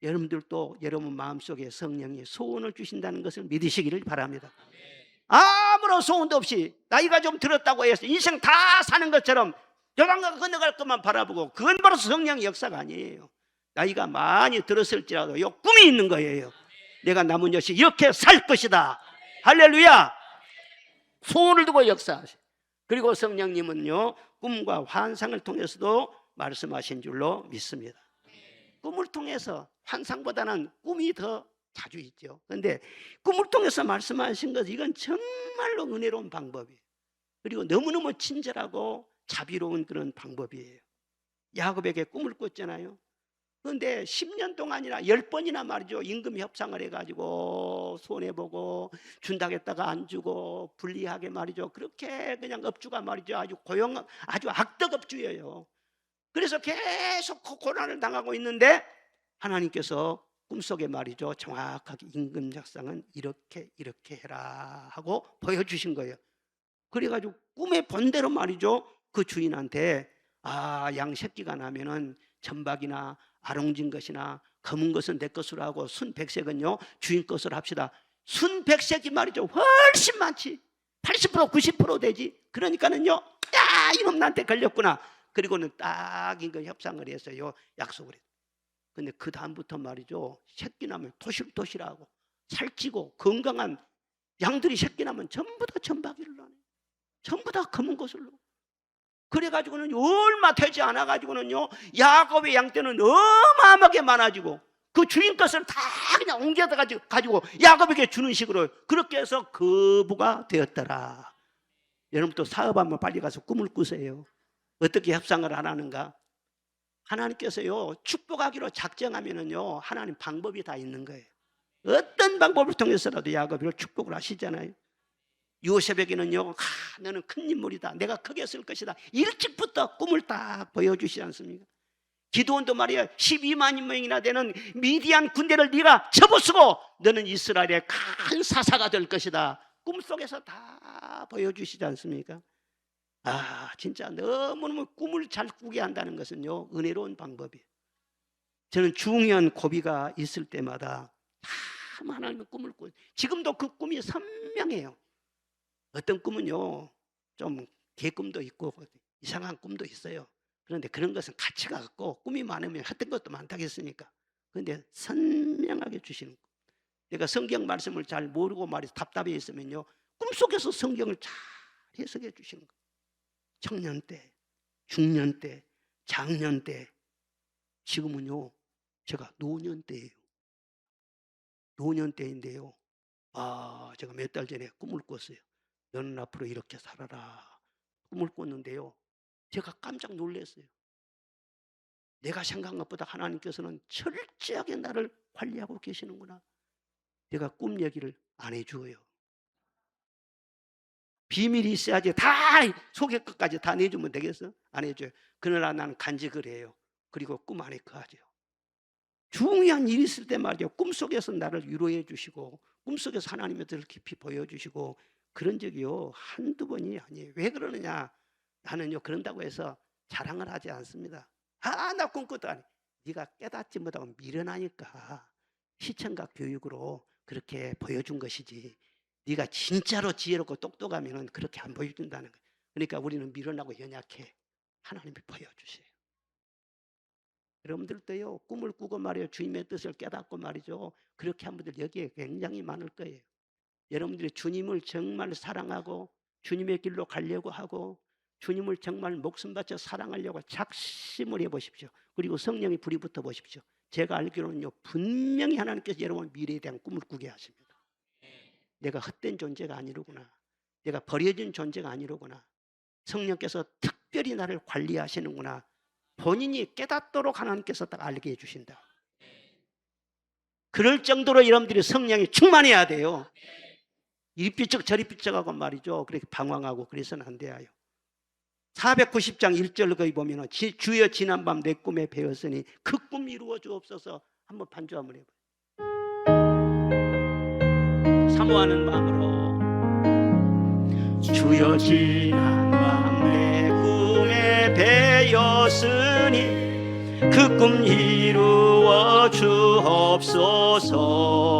여러분들도 여러분 마음속에 성령이 소원을 주신다는 것을 믿으시기를 바랍니다. 아무런 소원도 없이 나이가 좀 들었다고 해서 인생 다 사는 것처럼 요단강 건너갈 것만 바라보고, 그건 바로 성령의 역사가 아니에요. 나이가 많이 들었을지라도 요 꿈이 있는 거예요. 내가 남은 여시 이렇게 살 것이다. 할렐루야. 소원을 두고 역사하세요. 그리고 성령님은요 꿈과 환상을 통해서도 말씀하신 줄로 믿습니다. 꿈을 통해서, 환상보다는 꿈이 더 자주 있죠. 그런데 꿈을 통해서 말씀하신 것, 이건 정말로 은혜로운 방법이에요. 그리고 너무너무 친절하고 자비로운 그런 방법이에요. 야곱에게 꿈을 꿨잖아요. 그런데 10년 동안이나 10번이나 말이죠, 임금 협상을 해가지고 손해보고 준다겠다가 안 주고 불리하게 말이죠, 그렇게 그냥 업주가 말이죠 아주 악덕업주예요. 그래서 계속 고난을 당하고 있는데 하나님께서 꿈속에 말이죠 정확하게 임금 협상은 이렇게 해라 하고 보여주신 거예요. 그래가지고 꿈의 본대로 말이죠 그 주인한테, 양 새끼가 나면은 점박이나 아롱진 것이나 검은 것은 내 것으로 하고 순 백색은요 주인 것으로 합시다. 순 백색이 말이죠 훨씬 많지. 80% 90% 되지. 그러니까는요, 야 이놈 나한테 걸렸구나. 그리고는 딱 임금 협상을 했어요. 약속을 했어요. 근데 그 다음부터 말이죠 새끼 나면 토실토실하고 살찌고 건강한 양들이 새끼 나면 전부 다 점박이를 하네. 전부 다 검은 것으로. 그래가지고는 얼마 되지 않아가지고는요 야곱의 양떼는 어마어마하게 많아지고 그 주인 것을 다 그냥 옮겨다 가지고 야곱에게 주는 식으로 그렇게 해서 거부가 되었더라. 여러분 또 사업하면 빨리 가서 꿈을 꾸세요. 어떻게 협상을 안 하는가? 하나님께서요 축복하기로 작정하면은요 하나님 방법이 다 있는 거예요. 어떤 방법을 통해서라도 야곱을 축복을 하시잖아요. 요셉에게는요 너는 큰 인물이다, 내가 크게 쓸 것이다, 일찍부터 꿈을 딱 보여주시지 않습니까? 기드온도 말이야 12만 명이나 되는 미디안 군대를 네가 접어쓰고 너는 이스라엘의 큰 사사가 될 것이다. 꿈속에서 다 보여주시지 않습니까? 진짜 너무너무 꿈을 잘 꾸게 한다는 것은요 은혜로운 방법이에요. 저는 중요한 고비가 있을 때마다 참 하나님의 꿈을 꾸요. 지금도 그 꿈이 선명해요. 어떤 꿈은요 좀 개꿈도 있고 이상한 꿈도 있어요. 그런데 그런 것은 가치가 없고 꿈이 많으면 했던 것도 많다겠습니까? 그런데 선명하게 주시는 거. 내가 성경 말씀을 잘 모르고 말해서 답답해 있으면요 꿈속에서 성경을 잘 해석해 주시는 거. 청년 때, 중년 때, 장년 때, 지금은요 제가 노년 때예요. 노년 때인데요 제가 몇 달 전에 꿈을 꿨어요. 너는 앞으로 이렇게 살아라. 꿈을 꿨는데요 제가 깜짝 놀랐어요. 내가 생각한 것보다 하나님께서는 철저하게 나를 관리하고 계시는구나. 내가 꿈 얘기를 안 해줘요. 비밀이 있어야지 다 속의 것까지 다 내주면 되겠어? 안 해줘요. 그러나 나는 간직을 해요. 그리고 꿈 안에 거하죠. 중요한 일이 있을 때 말이죠 꿈속에서 나를 위로해 주시고 꿈속에서 하나님의 뜻을 깊이 보여주시고 그런 적이요 한두 번이 아니에요. 왜 그러느냐? 나는요 그런다고 해서 자랑을 하지 않습니다. 나 꿈꿨다. 아니, 네가 깨닫지 못하고 미련하니까 시청각 교육으로 그렇게 보여준 것이지 네가 진짜로 지혜롭고 똑똑하면 그렇게 안 보여준다는 거예요. 그러니까 우리는 미련하고 연약해. 하나님이 보여주세요. 여러분들도요 꿈을 꾸고 말이에요 주님의 뜻을 깨닫고 말이죠 그렇게 한 분들 여기에 굉장히 많을 거예요. 여러분들이 주님을 정말 사랑하고 주님의 길로 가려고 하고 주님을 정말 목숨 바쳐 사랑하려고 작심을 해보십시오. 그리고 성령이 불이 붙어 보십시오. 제가 알기로는요 분명히 하나님께서 여러분 미래에 대한 꿈을 꾸게 하십니다. 내가 헛된 존재가 아니로구나. 내가 버려진 존재가 아니로구나. 성령께서 특별히 나를 관리하시는구나. 본인이 깨닫도록 하나님께서 딱 알게 해주신다. 그럴 정도로 여러분들이 성령이 충만해야 돼요. 이리 삐쩍 저리 삐쩍하고 말이죠 그렇게 방황하고 그래서는 안 돼요. 490장 1절 거기 보면 주여 지난밤 내 꿈에 배웠으니 그 꿈 이루어 주옵소서. 한번 반주 한번 해봐요. 사모하는 마음으로 주여 지난밤 내 꿈에 배웠으니 그 꿈 이루어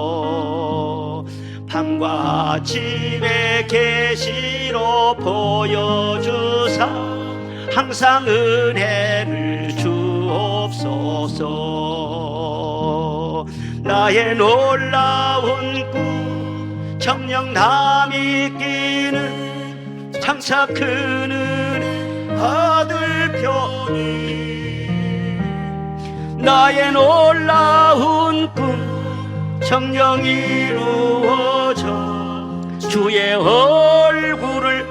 주옵소서. 밤과 아침에 계시로 보여주사 항상 은혜를 주옵소서. 나의 놀라운 꿈 정녕 남이 끼는 장차 큰 은혜 받을 편이 나의 놀라운 꿈 정녕 이루어져 주의 얼굴을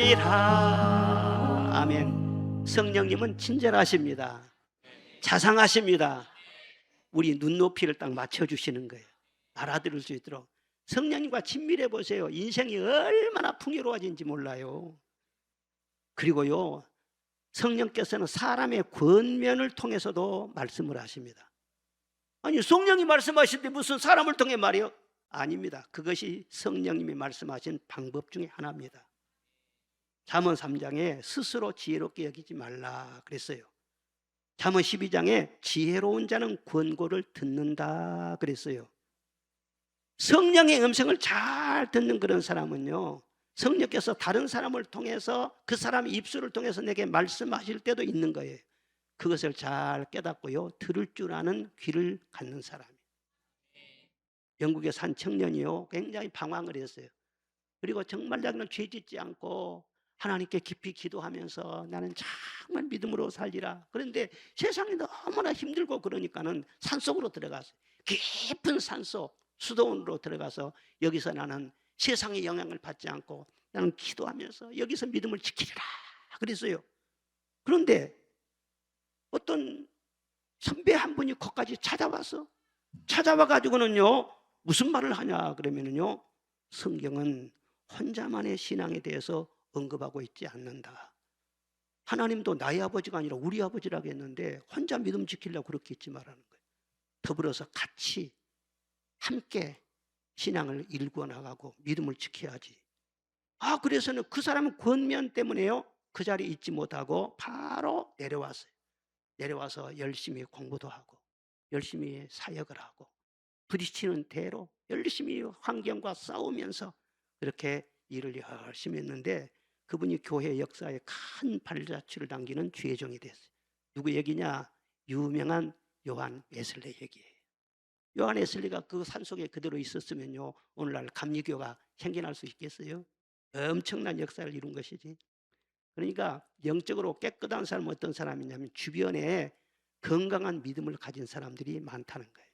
배우리라. 아멘. 성령님은 친절하십니다. 자상하십니다. 우리 눈높이를 딱 맞춰주시는 거예요. 알아들을 수 있도록. 성령님과 친밀해 보세요. 인생이 얼마나 풍요로워진지 몰라요. 그리고요 성령께서는 사람의 권면을 통해서도 말씀을 하십니다. 아니 성령이 말씀하실 때 무슨 사람을 통해 말이요? 아닙니다. 그것이 성령님이 말씀하신 방법 중에 하나입니다. 잠언 3장에 스스로 지혜롭게 여기지 말라 그랬어요. 잠언 12장에 지혜로운 자는 권고를 듣는다 그랬어요. 성령의 음성을 잘 듣는 그런 사람은요 성령께서 다른 사람을 통해서 그 사람의 입술을 통해서 내게 말씀하실 때도 있는 거예요. 그것을 잘 깨닫고요 들을 줄 아는 귀를 갖는 사람이에요. 영국의 산 청년이요 굉장히 방황을 했어요. 그리고 정말 자기는 죄 짓지 않고 하나님께 깊이 기도하면서 나는 정말 믿음으로 살리라. 그런데 세상이 너무나 힘들고 그러니까는 산속으로 들어갔어요. 깊은 산속 수도원으로 들어가서 여기서 나는 세상의 영향을 받지 않고 나는 기도하면서 여기서 믿음을 지키리라 그랬어요. 그런데 어떤 선배 한 분이 거기까지 찾아와 가지고는요 무슨 말을 하냐 그러면은요 성경은 혼자만의 신앙에 대해서 언급하고 있지 않는다. 하나님도 나의 아버지가 아니라 우리 아버지라고 했는데 혼자 믿음 지키려고 그렇게 했지 말라는 거예요. 더불어서 같이 함께 신앙을 일구어 나가고 믿음을 지켜야지. 그래서는 그 사람은 권면 때문에요, 그 자리에 있지 못하고 바로 내려왔어요. 내려와서 열심히 공부도 하고 열심히 사역을 하고 부딪히는 대로 열심히 환경과 싸우면서 그렇게 일을 열심히 했는데, 그분이 교회 역사에 큰 발자취를 남기는 주의종이 됐어요. 누구 얘기냐? 유명한 요한 웨슬리 얘기예요. 요한 웨슬리가 그 산속에 그대로 있었으면요, 오늘날 감리교가 생겨날 수 있겠어요? 엄청난 역사를 이룬 것이지. 그러니까 영적으로 깨끗한 사람은 어떤 사람이냐면 주변에 건강한 믿음을 가진 사람들이 많다는 거예요.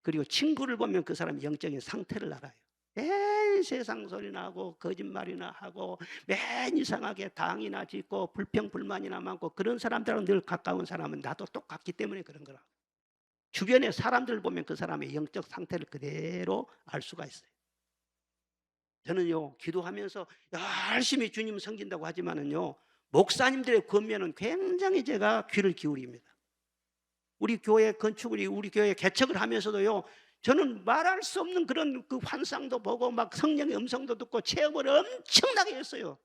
그리고 친구를 보면 그 사람의 영적인 상태를 알아요. 맨 세상 소리나 하고 거짓말이나 하고 맨 이상하게 당이나 짓고 불평불만이나 많고 그런 사람들하고 늘 가까운 사람은 나도 똑같기 때문에 그런 거라. 주변의 사람들을 보면 그 사람의 영적 상태를 그대로 알 수가 있어요. 저는요, 기도하면서 열심히 주님 섬긴다고 하지만은요, 목사님들의 권면은 굉장히 제가 귀를 기울입니다. 우리 교회 건축을, 우리 교회 개척을 하면서도요, 저는 말할 수 없는 그런 그 환상도 보고 막 성령의 음성도 듣고 체험을 엄청나게 했어요.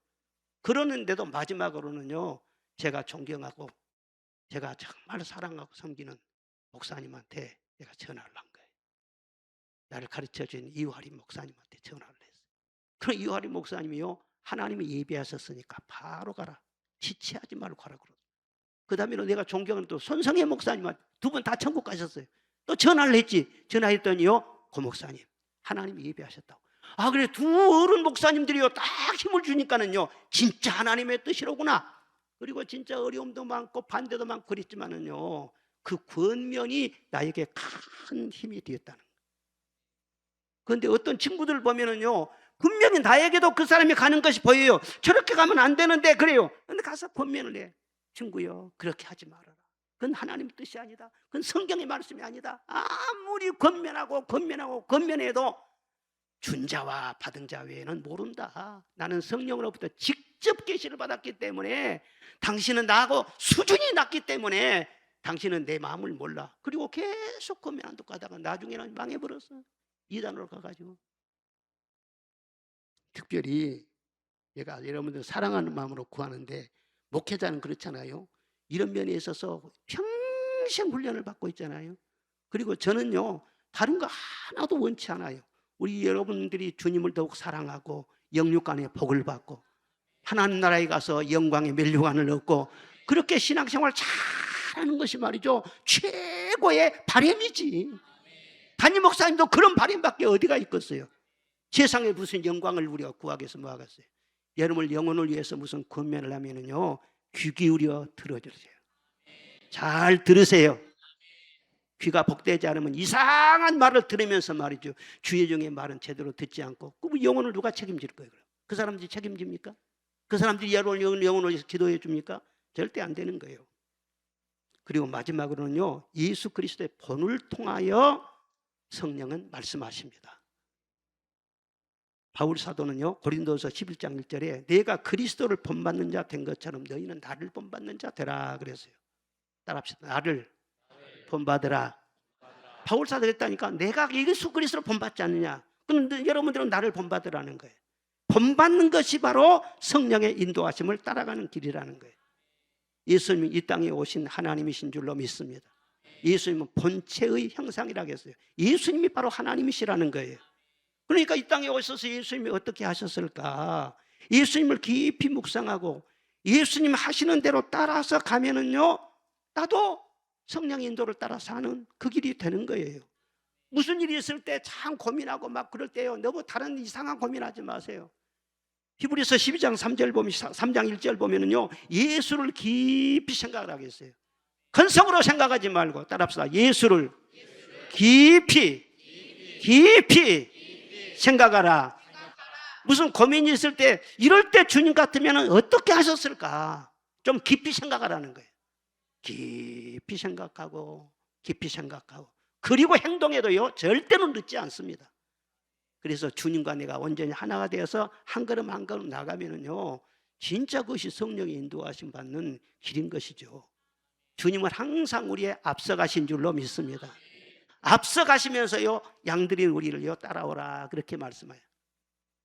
그러는데도 마지막으로는요, 제가 존경하고 제가 정말 사랑하고 섬기는 목사님한테 내가 전화를 한 거예요. 나를 가르쳐준 이화리 목사님한테 전화를 했어요. 그 이화리 목사님이요, 하나님이 예비하셨으니까 바로 가라, 지체하지 말고 가라 그러더라고요. 그 다음에는 내가 존경하는 또 손성혜 목사님한테, 두 분 다 천국 가셨어요. 또 전화를 했지. 전화했더니요, 고 목사님 하나님이 예비하셨다고. 그래, 두 어른 목사님들이요 딱 힘을 주니까는요, 진짜 하나님의 뜻이로구나. 그리고 진짜 어려움도 많고 반대도 많고 그랬지만은요, 그 권면이 나에게 큰 힘이 되었다는 거예요. 그런데 어떤 친구들 보면은요, 분명히 나에게도 그 사람이 가는 것이 보여요. 저렇게 가면 안 되는데 그래요. 근데 가서 권면을 해. 친구요, 그렇게 하지 말아라. 그건 하나님 뜻이 아니다. 그건 성경의 말씀이 아니다. 아무리 권면해도 준 자와 받은 자 외에는 모른다. 나는 성령으로부터 직접 계시를 받았기 때문에, 당신은 나하고 수준이 낮기 때문에 당신은 내 마음을 몰라. 그리고 계속 권면 안 듣고 하다가 나중에는 망해버렸어. 이단으로 가가지고. 특별히 제가 여러분들 사랑하는 마음으로 구하는데, 목회자는 그렇잖아요. 이런 면에 있어서 평생 훈련을 받고 있잖아요. 그리고 저는요, 다른 거 하나도 원치 않아요. 우리 여러분들이 주님을 더욱 사랑하고 영육간의 복을 받고 하나님 나라에 가서 영광의 면류관을 얻고 그렇게 신앙생활 잘하는 것이 말이죠, 최고의 바람이지. 담임 목사님도 그런 바람밖에 어디가 있겠어요. 세상에 무슨 영광을 우리가 구하겠어 뭐 하겠어요. 여러분을 영혼을 위해서 무슨 권면을 하면은요, 귀 기울여 들어주세요. 잘 들으세요. 귀가 복되지 않으면 이상한 말을 들으면서 말이죠, 주의종의 말은 제대로 듣지 않고, 그 영혼을 누가 책임질 거예요? 그 사람들이 책임집니까? 그 사람들이 여러분을 영혼을 위해서 기도해 줍니까? 절대 안 되는 거예요. 그리고 마지막으로는요, 예수 그리스도의 본을 통하여 성령은 말씀하십니다. 바울 사도는요, 고린도서 11장 1절에 내가 그리스도를 본받는 자 된 것처럼 너희는 나를 본받는 자 되라 그랬어요. 따라합시다. 나를 본받으라. 바울 사도가 했다니까. 내가 예수 그리스도를 본받지 않느냐? 그럼 여러분들은 나를 본받으라는 거예요. 본받는 것이 바로 성령의 인도하심을 따라가는 길이라는 거예요. 예수님이 이 땅에 오신 하나님이신 줄로 믿습니다. 예수님은 본체의 형상이라고 했어요. 예수님이 바로 하나님이시라는 거예요. 그러니까 이 땅에 오셔서 예수님이 어떻게 하셨을까? 예수님을 깊이 묵상하고 예수님 하시는 대로 따라서 가면은요, 나도 성령 인도를 따라 사는 그 길이 되는 거예요. 무슨 일이 있을 때 참 고민하고 막 그럴 때요, 너무 다른 이상한 고민하지 마세요. 히브리서 12장 3절 보면, 3장 1절 보면은요, 예수를 깊이 생각을 하겠어요. 근성으로 생각하지 말고 따라합시다. 예수를 깊이 생각하라. 무슨 고민이 있을 때, 이럴 때 주님 같으면 어떻게 하셨을까? 좀 깊이 생각하라는 거예요. 깊이 생각하고 그리고 행동에도요, 절대로 늦지 않습니다. 그래서 주님과 내가 온전히 하나가 되어서 한 걸음 한 걸음 나가면은요, 진짜 그것이 성령의 인도하심 받는 길인 것이죠. 주님은 항상 우리의 앞서가신 줄로 믿습니다. 앞서가시면서요, 양들이 우리를요 따라오라 그렇게 말씀해요.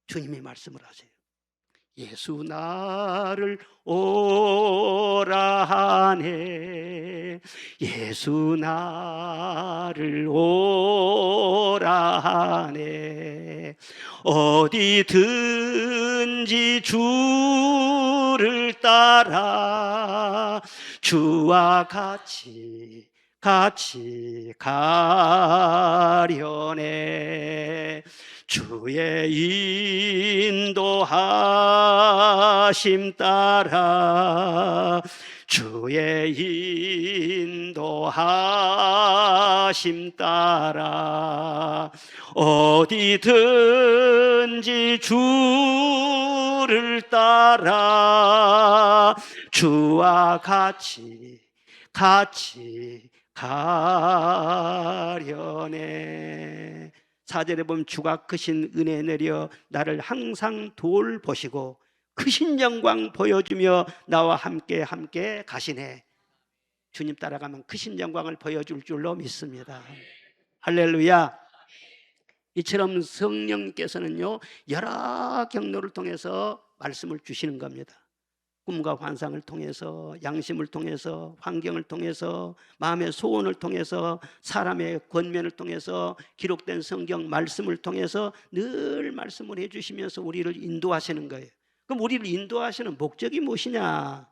주님이 말씀을 하세요. 예수 나를 오라 하네. 예수 나를 오라 하네. 어디든지 주를 따라 주와 같이 가려네. 주의 인도하심 따라 주의 인도하심 따라 어디든지 주를 따라 주와 같이 가려네. 4절에 보면 주가 크신 은혜 내려 나를 항상 돌보시고 크신 영광 보여주며 나와 함께 가시네. 주님 따라가면 크신 영광을 보여줄 줄로 믿습니다. 할렐루야. 이처럼 성령께서는요 여러 경로를 통해서 말씀을 주시는 겁니다. 꿈과 환상을 통해서, 양심을 통해서, 환경을 통해서, 마음의 소원을 통해서, 사람의 권면을 통해서, 기록된 성경 말씀을 통해서 늘 말씀을 해주시면서 우리를 인도하시는 거예요. 그럼 우리를 인도하시는 목적이 무엇이냐?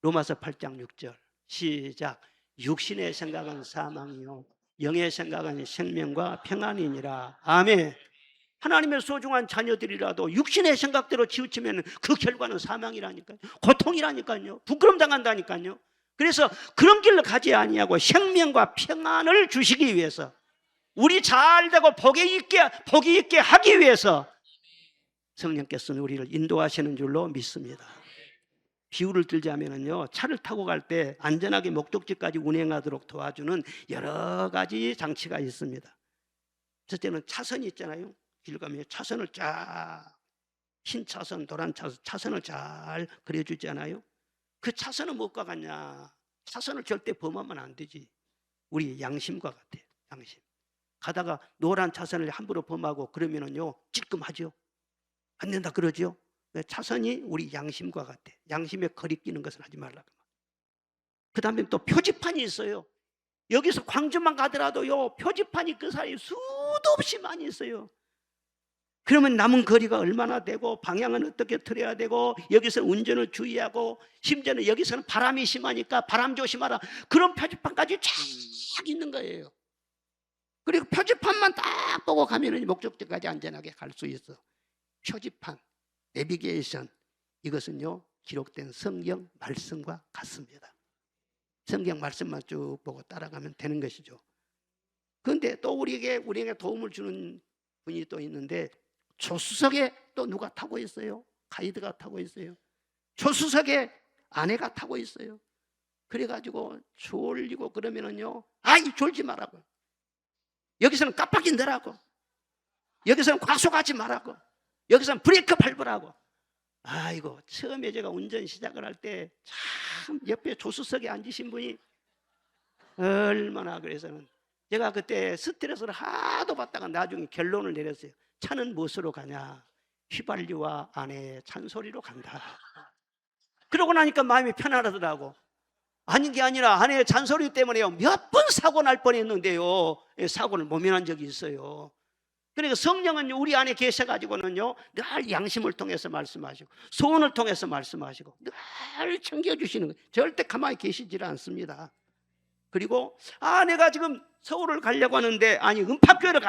로마서 8장 6절 시작. 육신의 생각은 사망이요 영의 생각은 생명과 평안이니라. 아멘. 하나님의 소중한 자녀들이라도 육신의 생각대로 치우치면 그 결과는 사망이라니까요. 고통이라니까요. 부끄럼 당한다니까요. 그래서 그런 길로 가지 아니하고 생명과 평안을 주시기 위해서, 우리 잘되고 복이 있게 하기 위해서 성령께서는 우리를 인도하시는 줄로 믿습니다. 비유를 들자면요, 차를 타고 갈 때 안전하게 목적지까지 운행하도록 도와주는 여러 가지 장치가 있습니다. 첫째는 차선이 있잖아요. 길 가면 차선을 쫙, 흰 차선, 노란 차선, 차선을 잘 그려주잖아요. 그 차선은 무엇과 같냐? 차선을 절대 범하면 안 되지. 우리 양심과 같아요. 양심. 가다가 노란 차선을 함부로 범하고 그러면은요 찔끔하죠. 안 된다 그러죠. 차선이 우리 양심과 같아. 양심에 거리끼는 것을 하지 말라고. 그 다음에 또 표지판이 있어요. 여기서 광주만 가더라도요 표지판이 그 사이에 수도 없이 많이 있어요. 그러면 남은 거리가 얼마나 되고, 방향은 어떻게 틀어야 되고, 여기서 운전을 주의하고, 심지어는 여기서는 바람이 심하니까 바람 조심하라, 그런 표지판까지 쫙 있는 거예요. 그리고 표지판만 딱 보고 가면 목적지까지 안전하게 갈 수 있어. 표지판, 내비게이션, 이것은요 기록된 성경 말씀과 같습니다. 성경 말씀만 쭉 보고 따라가면 되는 것이죠. 그런데 또 우리에게 도움을 주는 분이 또 있는데, 조수석에 또 누가 타고 있어요? 가이드가 타고 있어요. 조수석에 아내가 타고 있어요. 그래가지고 졸리고 그러면은요, 아이 졸지 말라고, 여기서는 깜빡이 넣으라고, 여기서는 과속하지 말라고, 여기서는 브레이크 밟으라고. 아이고, 처음에 제가 운전 시작을 할 때 참 옆에 조수석에 앉으신 분이 얼마나, 그래서는 제가 그때 스트레스를 하도 받다가 나중에 결론을 내렸어요. 차는 무엇으로 가냐? 휘발유와 아내의 잔소리로 간다. 그러고 나니까 마음이 편안하더라고. 아닌 게 아니라 아내의 잔소리 때문에요 몇 번 사고 날 뻔했는데요, 사고를 모면한 적이 있어요. 그러니까 성령은 우리 안에 계셔가지고는요 늘 양심을 통해서 말씀하시고, 소원을 통해서 말씀하시고, 늘 챙겨주시는 거예요. 절대 가만히 계시질 않습니다. 그리고 내가 지금 서울을 가려고 하는데, 아니 은팍교를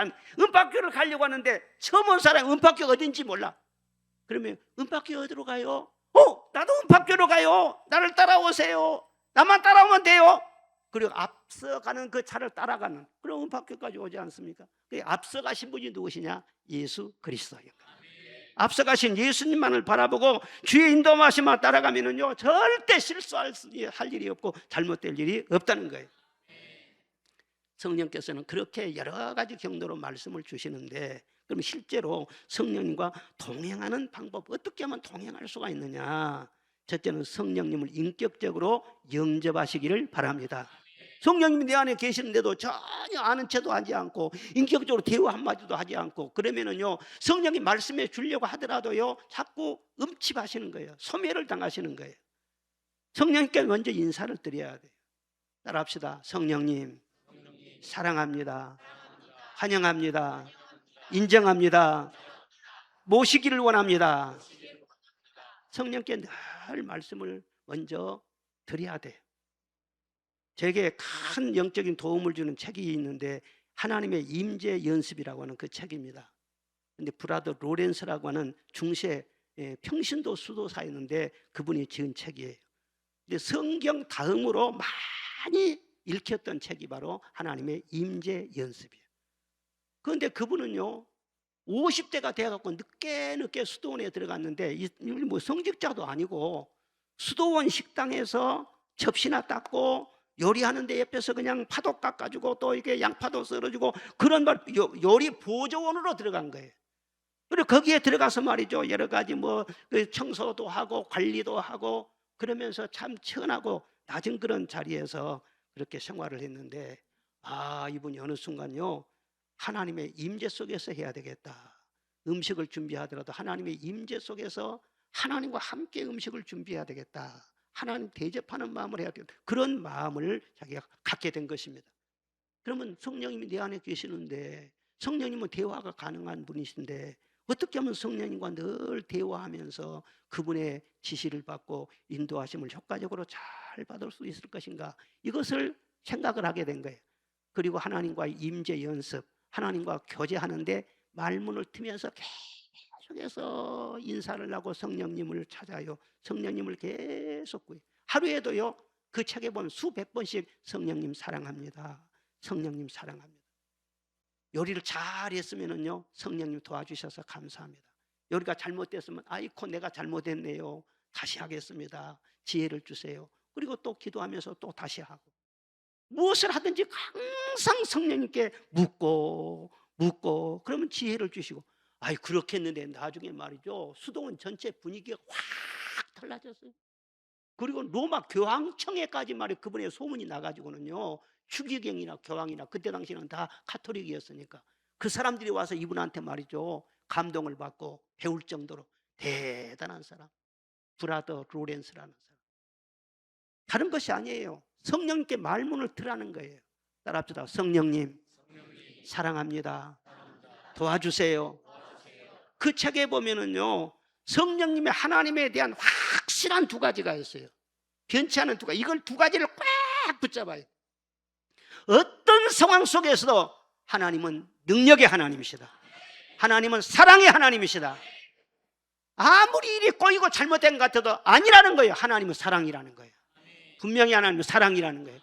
가려고 하는데 처음 온 사람이 은팍교 어딘지 몰라. 그러면 은팍교 어디로 가요? 나도 은팍교로 가요. 나를 따라오세요. 나만 따라오면 돼요. 그리고 앞서가는 그 차를 따라가는, 그럼 은팍교까지 오지 않습니까? 앞서가신 분이 누구시냐? 예수 그리스도예요. 앞서가신 예수님만을 바라보고 주의 인도하심만 따라가면은요 절대 실수할 일이 없고 잘못될 일이 없다는 거예요. 성령께서는 그렇게 여러 가지 경로로 말씀을 주시는데, 그럼 실제로 성령님과 동행하는 방법, 어떻게 하면 동행할 수가 있느냐? 첫째는 성령님을 인격적으로 영접하시기를 바랍니다. 성령님이 내 안에 계시는데도 전혀 아는 체도 하지 않고 인격적으로 대화 한마디도 하지 않고 그러면은요, 성령이 말씀해 주려고 하더라도요 자꾸 음침하시는 거예요. 소멸을 당하시는 거예요. 성령님께 먼저 인사를 드려야 돼요. 따라합시다. 성령님 사랑합니다. 환영합니다. 인정합니다. 모시기를 원합니다. 성령께 늘 말씀을 먼저 드려야 돼요. 제게 큰 영적인 도움을 주는 책이 있는데 하나님의 임재 연습이라고 하는 그 책입니다. 근데 브라더 로렌스라고 하는 중세 평신도 수도사였는데 그분이 지은 책이에요. 근데 성경 다음으로 많이 읽혔던 책이 바로 하나님의 임재 연습이에요. 그런데 그분은요 50대가 돼갖고 늦게 수도원에 들어갔는데 뭐 성직자도 아니고 수도원 식당에서 접시나 닦고 요리하는데 옆에서 그냥 파도 깎아주고 또 이게 양파도 썰어주고 그런 요리 보조원으로 들어간 거예요. 그리고 거기에 들어가서 말이죠 여러 가지 뭐 청소도 하고 관리도 하고 그러면서 참 천하고 낮은 그런 자리에서 그렇게 생활을 했는데 이분이 어느 순간요 하나님의 임재 속에서 해야 되겠다. 음식을 준비하더라도 하나님의 임재 속에서 하나님과 함께 음식을 준비해야 되겠다. 하나님 대접하는 마음을 해야 되겠다. 그런 마음을 자기가 갖게 된 것입니다. 그러면 성령님이 내 안에 계시는데 성령님은 대화가 가능한 분이신데 어떻게 하면 성령님과 늘 대화하면서 그분의 지시를 받고 인도하심을 효과적으로 잘 받을 수 있을 것인가, 이것을 생각을 하게 된 거예요. 그리고 하나님과의 임재 연습, 하나님과 교제하는데 말문을 트면서 계속해서 인사를 하고 성령님을 찾아요. 성령님을 계속 구해요. 하루에도요 그 책에 보면 수백 번씩 성령님 사랑합니다. 성령님 사랑합니다. 요리를 잘 했으면은요 성령님 도와주셔서 감사합니다. 요리가 잘못됐으면 아이고 내가 잘못했네요. 다시 하겠습니다. 지혜를 주세요. 그리고 또 기도하면서 또 다시 하고 무엇을 하든지 항상 성령님께 묻고 그러면 지혜를 주시고 그렇게 했는데 나중에 말이죠 수도원 전체 분위기가 확 달라졌어요. 그리고 로마 교황청에까지 말이 그분의 소문이 나가지고는요 추기경이나 교황이나 그때 당시는 다 가톨릭이었으니까 그 사람들이 와서 이분한테 말이죠 감동을 받고 배울 정도로 대단한 사람, 브라더 로렌스라는 사람. 다른 것이 아니에요. 성령님께 말문을 트라는 거예요. 따라합시다. 성령님 사랑합니다. 도와주세요. 그 책에 보면은요 성령님의 하나님에 대한 확실한 두 가지가 있어요. 변치 않은 두 가지. 이걸 두 가지를 꽉 붙잡아요. 어떤 상황 속에서도 하나님은 능력의 하나님이시다. 하나님은 사랑의 하나님이시다. 아무리 일이 꼬이고 잘못된 것 같아도 아니라는 거예요. 하나님은 사랑이라는 거예요. 분명히 하나님은 사랑이라는 거예요.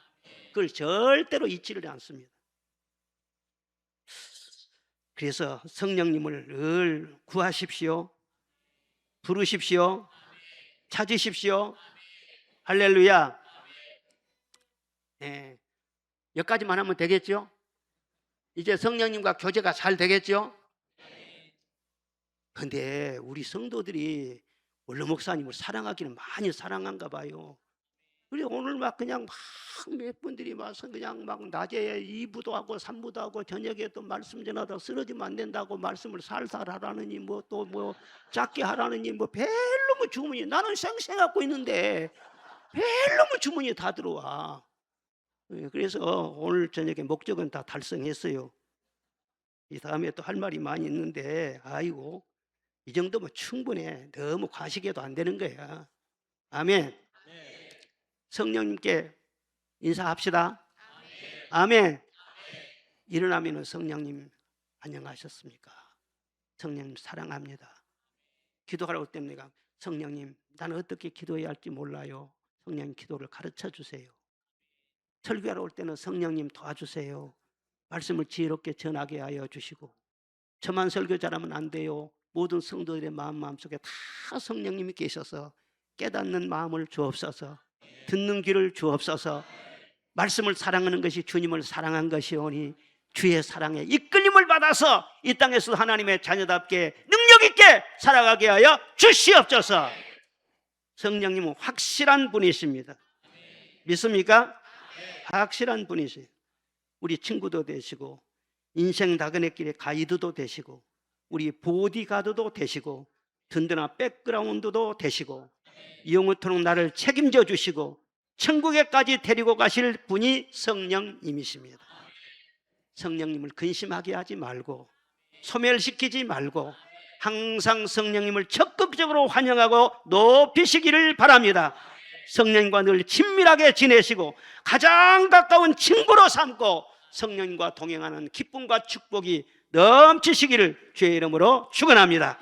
그걸 절대로 잊지를 않습니다. 그래서 성령님을 늘 구하십시오. 부르십시오. 찾으십시오. 할렐루야. 네. 여기까지만 하면 되겠죠? 이제 성령님과 교제가 잘 되겠죠? 근데 우리 성도들이 원로 목사님을 사랑하기는 많이 사랑한가 봐요. 그래 오늘 막 그냥 막 몇 분들이 와서 그냥 막 낮에 2부도 하고 3부도 하고 저녁에 또 말씀 전하다 쓰러지면 안 된다고 말씀을 살살 하라느니 뭐 또 뭐 작게 하라느니 뭐 별로 뭐 주문이, 나는 생생하고 있는데 별로 뭐 주문이 다 들어와. 그래서 오늘 저녁에 목적은 다 달성했어요. 이 다음에 또 할 말이 많이 있는데 아이고 이 정도면 충분해. 너무 과식해도 안 되는 거야. 아멘. 성령님께 인사합시다. 아멘. 일어나면 성령님 안녕하셨습니까? 성령님 사랑합니다. 기도하러 올 때 내가 성령님 나는 어떻게 기도해야 할지 몰라요. 성령님 기도를 가르쳐 주세요. 설교하러 올 때는 성령님 도와주세요. 말씀을 지혜롭게 전하게 하여 주시고, 저만 설교 잘하면 안 돼요. 모든 성도들의 마음속에 다 성령님이 계셔서 깨닫는 마음을 주옵소서. 듣는 귀를 주옵소서. 말씀을 사랑하는 것이 주님을 사랑한 것이오니 주의 사랑에 이끌림을 받아서 이 땅에서 하나님의 자녀답게 능력 있게 살아가게 하여 주시옵소서. 성령님은 확실한 분이십니다. 믿습니까? 확실한 분이세요. 우리 친구도 되시고 인생 나그네길의 가이드도 되시고 우리 보디가드도 되시고 든든한 백그라운드도 되시고 영원토록 나를 책임져 주시고 천국에까지 데리고 가실 분이 성령님이십니다. 성령님을 근심하게 하지 말고 소멸시키지 말고 항상 성령님을 적극적으로 환영하고 높이시기를 바랍니다. 성령님과 늘 친밀하게 지내시고 가장 가까운 친구로 삼고 성령님과 동행하는 기쁨과 축복이 넘치시기를 주의 이름으로 축원합니다.